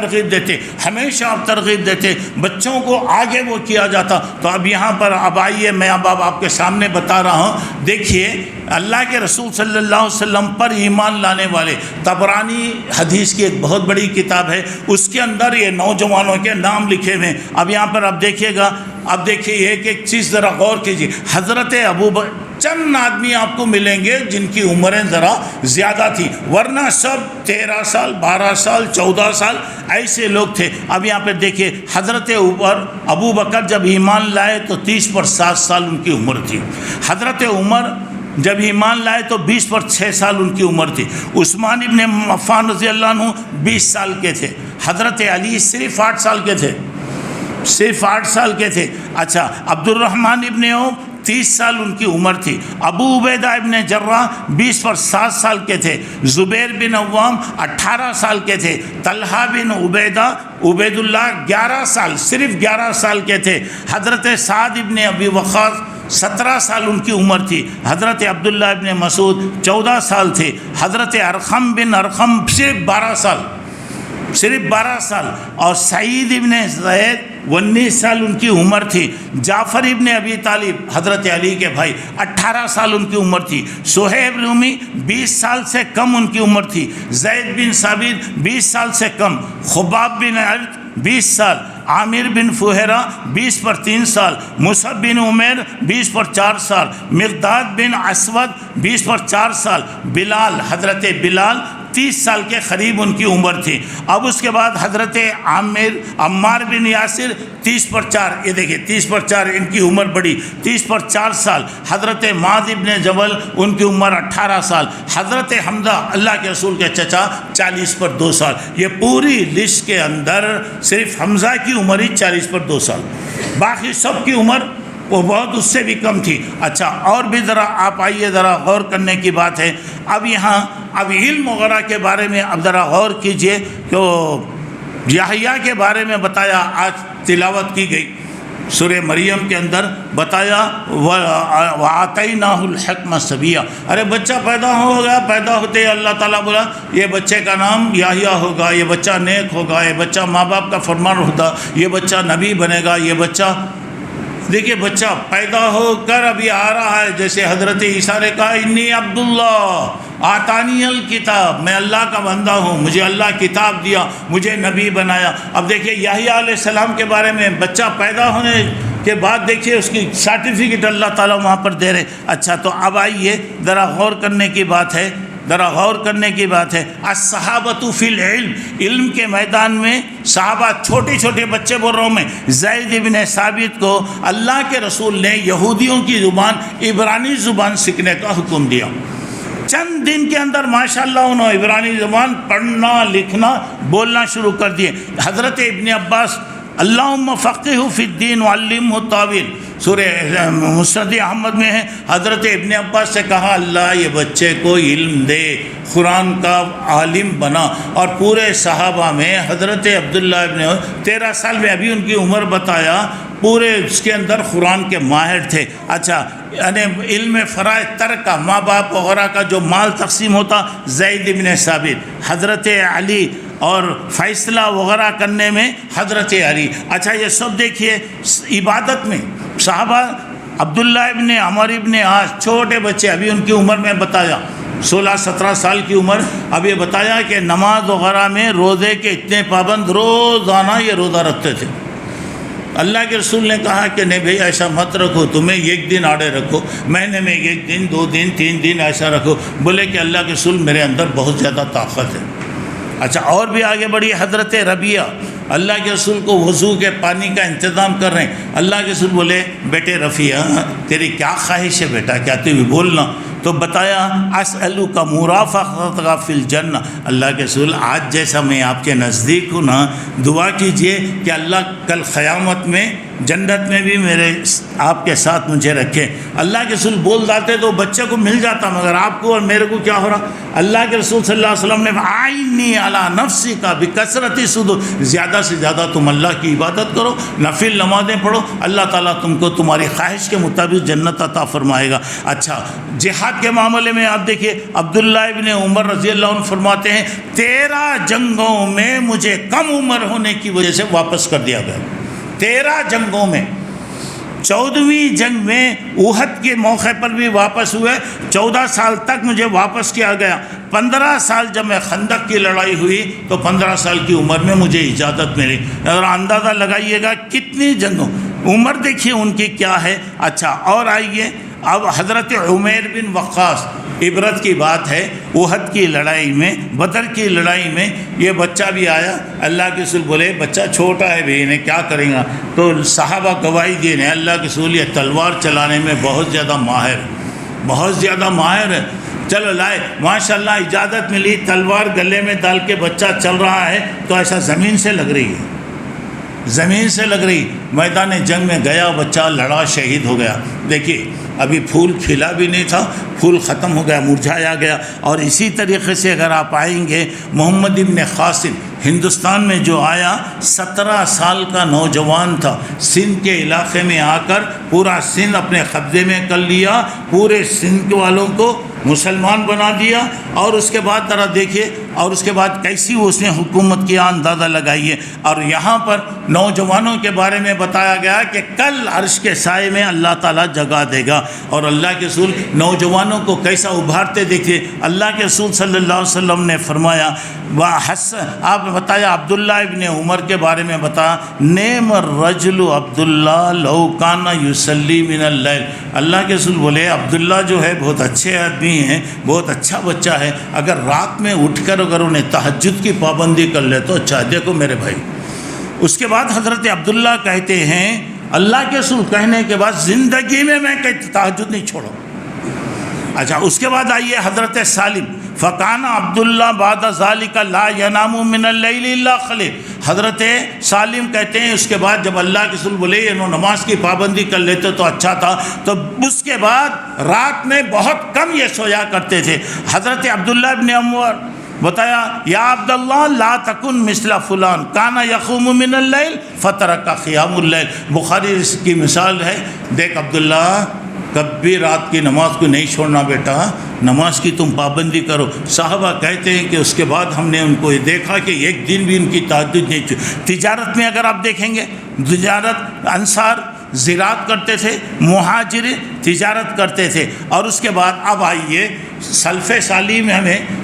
ترغیب دیتے، بچوں کو آگے وہ کیا جاتا. تو اب یہاں پر اب آئیے، میں اب آپ کے سامنے بتا رہا ہوں. دیکھیے اللہ کے رسول صلی اللہ علیہ وسلم پر ایمان لانے والے، طبرانی حدیث کی ایک بہت بڑی کتاب ہے، اس کے اندر یہ نوجوانوں کے نام لکھے ہوئے ہیں. اب یہاں پر آپ دیکھیے گا، اب دیکھیے ایک چیز ذرا غور کیجیے. حضرت ابوبکر، چند آدمی آپ کو ملیں گے جن کی عمریں ذرا زیادہ تھی، ورنہ سب 13 سال 12 سال 14 سال ایسے لوگ تھے. اب یہاں پہ دیکھیے حضرت ابو بکر جب ایمان لائے تو 30 پر 7 سال ان کی عمر تھی. حضرت عمر جب ایمان لائے تو 20 پر 6 سال ان کی عمر تھی. عثمان ابن عفان رضی اللہ عنہ 20 سال کے تھے. حضرت علی صرف 8 سال کے تھے. اچھا عبد الرحمن ابن عوف 30 سال ان کی عمر تھی. ابو عبیدہ ابن جراح 20 پر 7 سال کے تھے. زبیر بن عوام 18 سال کے تھے. طلحہ بن عبید اللہ 11 سال، صرف 11 سال کے تھے. حضرت سعد ابن ابی وقاص 17 سال ان کی عمر تھی. حضرت عبداللہ ابن مسعود 14 سال تھے. حضرت ارقم بن ارقم صرف 12 سال. اور سعید ابن زید 19 سال ان کی عمر تھی. جعفر ابن ابی طالب حضرت علی کے بھائی 18 سال ان کی عمر تھی. سہیب رومی 20 سال سے کم ان کی عمر تھی. زید بن ثابت 20 سال سے کم. خباب بن عرد 20 سال. عامر بن فہیرہ 20 پر 3 سال. مصعب بن عمیر 20 پر 4 سال. مقداد بن اسود 20 پر 4 سال. بلال، حضرت بلال 30 سال کے قریب ان کی عمر تھی. اب اس کے بعد حضرت عمار بن یاسر 30 پر 4، یہ دیکھیں 30 پر 4 ان کی عمر بڑی، 30 پر 4 سال. حضرت معاذ بن جبل ان کی عمر 18 سال. حضرت حمزہ اللہ کے رسول کے چچا 40 پر 2 سال. یہ پوری لسٹ کے اندر صرف حمزہ کی عمر ہی 40 پر 2 سال، باقی سب کی عمر وہ بہت اس سے بھی کم تھی۔ اچھا اور بھی ذرا آپ آئیے، ذرا غور کرنے کی بات ہے۔ اب یہاں اب علم وغیرہ کے بارے میں اب ذرا غور کیجئے کہ یحییٰ کے بارے میں بتایا، آج تلاوت کی گئی سورہ مریم کے اندر بتایا وَآتَيْنَاهُ الْحِكْمَةَ صَبِيًّا، ارے بچہ پیدا ہو گیا، پیدا ہوتے ہی اللہ تعالیٰ بولا یہ بچے کا نام یحییٰ ہوگا، یہ بچہ نیک ہوگا، یہ بچہ ماں باپ کا فرمان ہوگا، یہ بچہ نبی بنے گا، یہ بچہ دیکھیے بچہ پیدا ہو کر ابھی آ رہا ہے، جیسے حضرت عیسیٰ نے کہا انی عبداللہ آتانی الکتاب، میں اللہ کا بندہ ہوں، مجھے اللہ کتاب دیا، مجھے نبی بنایا۔ اب دیکھیے یحییٰ علیہ السلام کے بارے میں بچہ پیدا ہونے کے بعد دیکھیے اس کی سرٹیفکیٹ اللہ تعالیٰ وہاں پر دے رہے۔ اچھا تو اب آئیے ذرا غور کرنے کی بات ہے، ذرا غور کرنے کی بات ہے۔ الصحابۃ فی العلم، علم کے میدان میں صحابہ، چھوٹے چھوٹے بچے بول رہا ہوں میں، زید بن ثابت کو اللہ کے رسول نے یہودیوں کی زبان عبرانی زبان سیکھنے کا حکم دیا۔ چند دن کے اندر ماشاءاللہ انہوں نے عبرانی زبان پڑھنا لکھنا بولنا شروع کر دیے۔ حضرت ابن عباس اللہم فقہہ فی الدین وعلمہ التاویل، سورہ مسند احمد میں ہے، حضرت ابن عباس سے کہا اللہ یہ بچے کو علم دے، قرآن کا عالم بنا۔ اور پورے صحابہ میں حضرت عبداللہ ابن 13 سال میں ابھی ان کی عمر بتایا، پورے اس کے اندر قرآن کے ماہر تھے۔ اچھا یعنی علم فرائض ترکہ، ماں باپ وغیرہ کا جو مال تقسیم ہوتا، زید بن ثابت، حضرت علی، اور فیصلہ وغیرہ کرنے میں حضرت علی۔ اچھا یہ سب دیکھیے عبادت میں صحابہ، عبداللہ ابن عمر ابن عاص، چھوٹے بچے، ابھی ان کی عمر میں بتایا 16-17 سال کی عمر، اب یہ بتایا کہ نماز وغیرہ میں روزے کے اتنے پابند، روزانہ یہ روزہ رکھتے تھے۔ اللہ کے رسول نے کہا کہ نہیں بھئی ایسا مت رکھو، تمہیں ایک دن آڑے رکھو، مہینے میں 1 دن 2 دن 3 دن ایسا رکھو۔ بولے کہ اللہ کے رسول میرے اندر بہت زیادہ طاقت ہے۔ اچھا اور بھی آگے بڑھی حضرت ربیعہ، اللہ کے رسول کو وضو کے پانی کا انتظام کر رہے ہیں۔ اللہ کے رسول بولے بیٹے رفیع تیری کیا خواہش ہے بیٹا، کیا تو بھی بولنا؟ تو بتایا اسألک مرافقتک فی الجنہ، اللہ کے رسول آج جیسا میں آپ کے نزدیک ہوں نا، دعا کیجئے کہ اللہ کل قیامت میں جنت میں بھی میرے آپ کے ساتھ مجھے رکھے۔ اللہ کے رسول بول جاتے تو بچے کو مل جاتا، مگر آپ کو اور میرے کو کیا ہو رہا؟ اللہ کے رسول صلی اللہ علیہ وسلم نے آئینی علی نفسی کا بکثرت سجود، زیادہ سے زیادہ تم اللہ کی عبادت کرو، نفل نمازیں پڑھو، اللہ تعالیٰ تم کو تمہاری خواہش کے مطابق جنت عطا فرمائے گا۔ اچھا جہاد کے معاملے میں آپ دیکھیے عبداللہ ابن عمر رضی اللہ عنہ فرماتے ہیں 13 جنگوں میں مجھے کم عمر ہونے کی وجہ سے واپس کر دیا گیا۔ 13 جنگوں میں، 14ویں جنگ میں احد کے موقع پر بھی واپس ہوئے، 14 سال تک مجھے واپس کیا گیا۔ 15 سال جب میں خندق کی لڑائی ہوئی تو 15 سال کی عمر میں مجھے اجازت ملی۔ اگر اندازہ لگائیے گا کتنی جنگوں، عمر دیکھیے ان کی کیا ہے۔ اچھا اور آئیے اب حضرت عمیر بن وقاص، عبرت کی بات ہے، احد کی لڑائی میں، بدر کی لڑائی میں یہ بچہ بھی آیا۔ اللہ کے رسول بولے بچہ چھوٹا ہے بھی، انہیں کیا کریں گا؟ تو صحابہ گواہی دیے ہیں اللہ کے رسول یہ تلوار چلانے میں بہت زیادہ ماہر، بہت زیادہ ماہر ہے۔ چلو لائے ماشاءاللہ اجازت ملی، تلوار گلے میں ڈال کے بچہ چل رہا ہے تو ایسا زمین سے لگ رہی ہے، زمین سے لگ رہی۔ میدان جنگ میں گیا بچہ، لڑا، شہید ہو گیا۔ دیکھیے ابھی پھول کھلا بھی نہیں تھا، پھول ختم ہو گیا، مرجھایا گیا۔ اور اسی طریقے سے اگر آپ آئیں گے محمد ابن قاسم، ہندوستان میں جو آیا 17 سال کا نوجوان تھا، سندھ کے علاقے میں آ کر پورا سندھ اپنے قبضے میں کر لیا، پورے سندھ والوں کو مسلمان بنا دیا۔ اور اس کے بعد ذرا دیکھیے، اور اس کے بعد کیسی اس نے حکومت کیا اندازہ لگائیے۔ اور یہاں پر نوجوانوں کے بارے میں بتایا گیا کہ کل عرش کے سائے میں اللہ تعالیٰ جگہ دے گا۔ اور اللہ کے رسول نوجوانوں کو کیسا ابھارتے دیکھیے۔ اللہ کے رسول صلی اللہ علیہ وسلم نے فرمایا، آپ بتایا عبداللہ ابن عمر کے بارے میں بتایا، نعم الرجل عبداللہ لو کان یصلی من اللیل۔ اللہ کے رسول بولے عبداللہ جو ہے بہت اچھے آدمی ہیں، بہت اچھا بچہ ہے، اگر رات میں اٹھ کر اگر انہیں تہجد کی پابندی کر لے تو اچھا ہے۔ دیکھو میرے بھائی، اس کے بعد حضرت عبداللہ کہتے ہیں اللہ کے رسول کہنے کے بعد زندگی میں تہجد نہیں چھوڑا۔ اچھا اس کے بعد آئیے حضرت سالم، فکان عبداللہ بعد ذالک لا ینام من اللیل الا قلیل۔ حضرت سالم کہتے ہیں اس کے بعد جب اللہ کے رسول بولے انہوں نماز کی پابندی کر لیتے تو اچھا تھا، تو اس کے بعد رات میں بہت کم یہ سویا کرتے تھے۔ حضرت عبداللہ ابن عمر بتایا یا عبداللہ لا تکن مثل فلان کانا یقوم من اللیل فترک قیام اللیل۔ بخاری اس کی مثال ہے، دیکھ عبداللہ کبھی رات کی نماز کو نہیں چھوڑنا بیٹا، نماز کی تم پابندی کرو۔ صحابہ کہتے ہیں کہ اس کے بعد ہم نے ان کو یہ دیکھا کہ ایک دن بھی ان کی تہجد نہیں چھوڑی۔ تجارت میں اگر آپ دیکھیں گے، تجارت انصار زراعت کرتے تھے، مہاجر تجارت کرتے تھے، اور اس کے بعد اب آئیے سلف صالح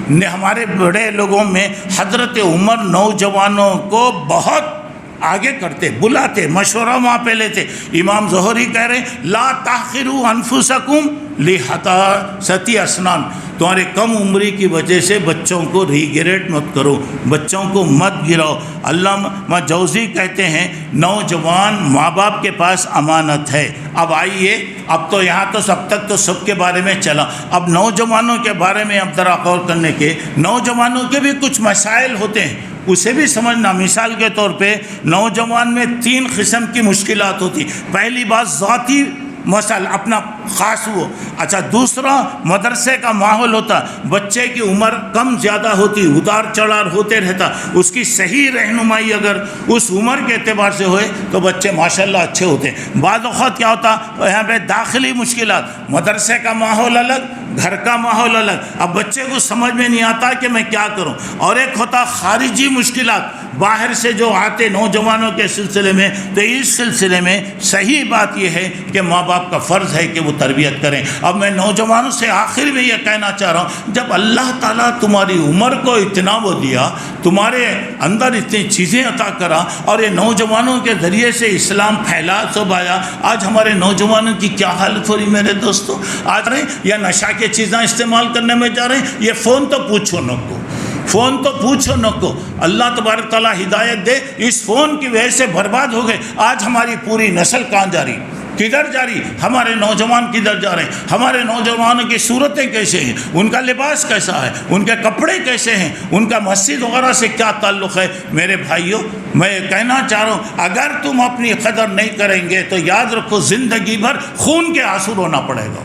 میں ہمارے بڑے لوگوں میں حضرت عمر نوجوانوں کو بہت آگے کرتے، بلاتے، مشورہ وہاں پہ لیتے۔ امام ظہری کہہ رہے ہیں لا تاخروا انفسکم لحداثۃ اسنان، تمہارے کم عمری کی وجہ سے بچوں کو ریگریٹ مت کرو، بچوں کو مت گراؤ۔ علامہ جوزی کہتے ہیں نوجوان ماں باپ کے پاس امانت ہے۔ اب آئیے، اب تو یہاں تو سب تک تو سب کے بارے میں چلا، اب نوجوانوں کے بارے میں اب ذرا غور کرنے کے، نوجوانوں کے بھی کچھ مسائل ہوتے ہیں، اسے بھی سمجھنا۔ مثال کے طور پہ نوجوان میں 3 قسم کی مشکلات ہوتی۔ پہلی بات ذاتی مسئلہ، اپنا خاص وہ، اچھا دوسرا مدرسے کا ماحول ہوتا، بچے کی عمر کم زیادہ ہوتی، اتار چڑھاؤ ہوتے رہتا، اس کی صحیح رہنمائی اگر اس عمر کے اعتبار سے ہوئے تو بچے ماشاءاللہ اچھے ہوتے ہیں۔ بعض اوقات کیا ہوتا یہاں پہ داخلی مشکلات، مدرسے کا ماحول الگ، گھر کا ماحول الگ، اب بچے کو سمجھ میں نہیں آتا کہ میں کیا کروں۔ اور ایک ہوتا خارجی مشکلات، باہر سے جو آتے نوجوانوں کے سلسلے میں، تو اس سلسلے میں صحیح بات یہ ہے کہ ماں باپ کا فرض ہے کہ وہ تربیت کریں۔ اب میں نوجوانوں سے آخر میں یہ کہنا چاہ رہا ہوں، جب اللہ تعالیٰ تمہاری عمر کو اتنا وہ دیا، تمہارے اندر اتنی چیزیں عطا کرا، اور یہ نوجوانوں کے ذریعے سے اسلام پھیلا سب آیا، آج ہمارے نوجوانوں کی کیا حالت ہو رہی میرے دوستوں؟ آج رہے یا نشہ کے چیزیں استعمال کرنے میں جا رہے ہیں، یہ فون تو پوچھو نہ کو، فون تو پوچھو نہ کو، اللہ تبارک تعالیٰ ہدایت دے، اس فون کی وجہ سے برباد ہو گئے۔ آج ہماری پوری نسل کہاں جا رہی، کدھر جا رہی، ہمارے نوجوان کدھر جا رہے ہیں، ہمارے نوجوانوں کی صورتیں کیسے ہیں، ان کا لباس کیسا ہے، ان کے کپڑے کیسے ہیں، ان کا مسجد وغیرہ سے کیا تعلق ہے۔ میرے بھائیوں، میں یہ کہنا چاہ رہا ہوں، اگر تم اپنی قدر نہیں کریں گے تو یاد رکھو زندگی بھر خون کے آنسو رونا پڑے گا،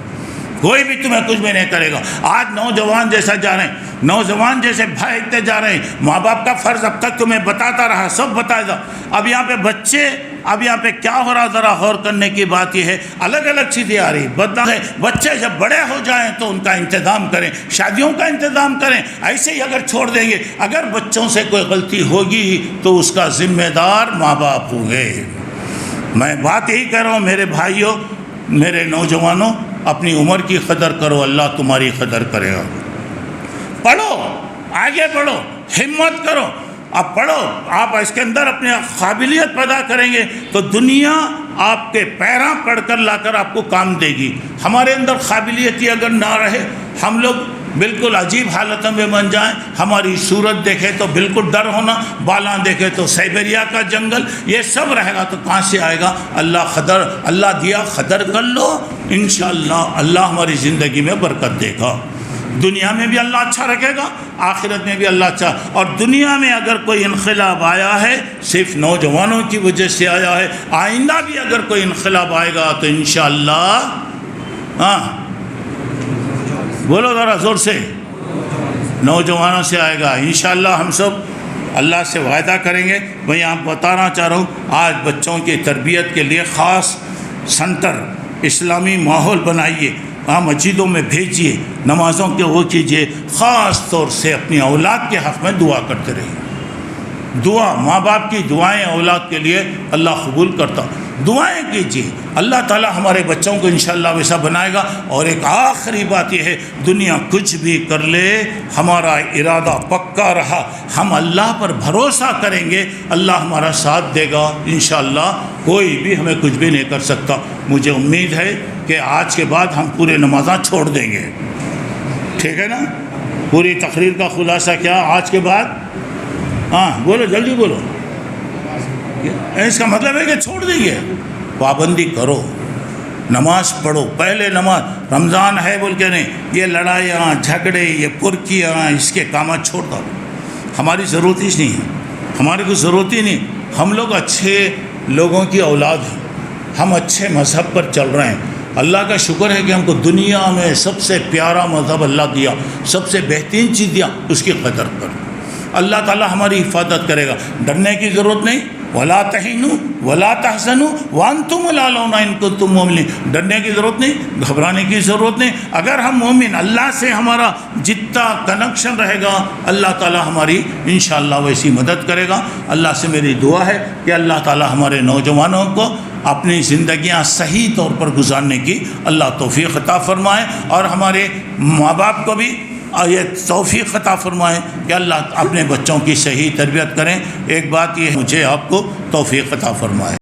کوئی بھی تمہیں کچھ بھی نہیں کرے گا۔ آج نوجوان جیسا جا رہے ہیں، نوجوان جیسے بھاگتے جا رہے ہیں، ماں باپ کا فرض اب تک تمہیں بتاتا رہا، سب بتائے گا۔ اب یہاں پہ بچے، اب یہاں پہ کیا ہو رہا، ذرا غور کرنے کی بات یہ ہے، الگ الگ چیزیں آ رہی بدلا ہے۔ بچے جب بڑے ہو جائیں تو ان کا انتظام کریں، شادیوں کا انتظام کریں، ایسے ہی اگر چھوڑ دیں گے، اگر بچوں سے کوئی غلطی ہوگی تو اس کا ذمہ دار ماں باپ ہوں گے۔ میں بات یہی کہہ رہا ہوں میرے بھائیوں، میرے نوجوانوں، اپنی عمر کی قدر کرو، اللہ تمہاری قدر کرے گا۔ پڑھو، آگے بڑھو، ہمت کرو، اب پڑھو، آپ اس کے اندر اپنے قابلیت پیدا کریں گے تو دنیا آپ کے پیراں پڑھ کر لا کر آپ کو کام دے گی۔ ہمارے اندر قابلیت ہی اگر نہ رہے، ہم لوگ بالکل عجیب حالتوں میں بن جائیں، ہماری صورت دیکھے تو بالکل ڈر ہونا، بالاں دیکھے تو سائبیریا کا جنگل، یہ سب رہے گا تو کہاں سے آئے گا؟ اللہ دیا قدر کر لو، انشاءاللہ اللہ ہماری زندگی میں برکت دے گا، دنیا میں بھی اللہ اچھا رکھے گا، آخرت میں بھی اللہ اچھا۔ اور دنیا میں اگر کوئی انقلاب آیا ہے صرف نوجوانوں کی وجہ سے آیا ہے، آئندہ بھی اگر کوئی انقلاب آئے گا تو انشاءاللہ، بولو ذرا زور سے، نوجوانوں سے آئے گا انشاءاللہ۔ ہم سب اللہ سے وعدہ کریں گے۔ میں آپ بتانا چاہ رہا ہوں، آج بچوں کی تربیت کے لیے خاص سنٹر، اسلامی ماحول بنائیے، وہاں مسجدوں میں بھیجیے، نمازوں کے وہ کیجیے، خاص طور سے اپنی اولاد کے حق میں دعا کرتے رہیے۔ دعا، ماں باپ کی دعائیں اولاد کے لیے اللہ قبول کرتا، دعائیں کیجیے، اللہ تعالیٰ ہمارے بچوں کو انشاءاللہ ویسا بنائے گا۔ اور ایک آخری بات یہ ہے، دنیا کچھ بھی کر لے، ہمارا ارادہ پکا رہا، ہم اللہ پر بھروسہ کریں گے، اللہ ہمارا ساتھ دے گا انشاءاللہ، کوئی بھی ہمیں کچھ بھی نہیں کر سکتا۔ مجھے امید ہے کہ آج کے بعد ہم پورے نمازاں چھوڑ دیں گے، ٹھیک ہے نا؟ پوری تقریر کا خلاصہ کیا آج کے بعد؟ ہاں بولو، جلدی بولو۔ اس کا مطلب ہے کہ چھوڑ دیں گے، پابندی کرو، نماز پڑھو، پہلے نماز رمضان ہے بول کے نہیں، یہ لڑائیاں جھگڑے یہ پرکیاں اس کے کامات چھوڑ دو، ہماری ضرورت ہی نہیں ہے، ہمارے کو ضرورت ہی نہیں. ہم لوگ اچھے لوگوں کی اولاد ہیں، ہم اچھے مذہب پر چل رہے ہیں. اللہ کا شکر ہے کہ ہم کو دنیا میں سب سے پیارا مذہب اللہ دیا، سب سے بہترین چیز دیا، اس کی قدر کرو. اللہ تعالیٰ ہماری حفاظت کرے گا. ڈرنے کی ضرورت نہیں. ولا تہینوا ولا تحزنوا وانتم الاعلون ان کنتم مؤمنین. ڈرنے کی ضرورت نہیں، گھبرانے کی ضرورت نہیں. اگر ہم مومن، اللہ سے ہمارا جتنا کنیکشن رہے گا اللہ تعالیٰ ہماری انشاءاللہ ویسی مدد کرے گا. اللہ سے میری دعا ہے کہ اللہ تعالیٰ ہمارے نوجوانوں کو اپنی زندگیاں صحیح طور پر گزارنے کی اللہ توفیق عطا فرمائے، اور ہمارے ماں باپ کو بھی یہ توفیق عطا فرمائیں کہ اللہ اپنے بچوں کی صحیح تربیت کریں. ایک بات یہ مجھے آپ کو توفیق عطا فرمائے.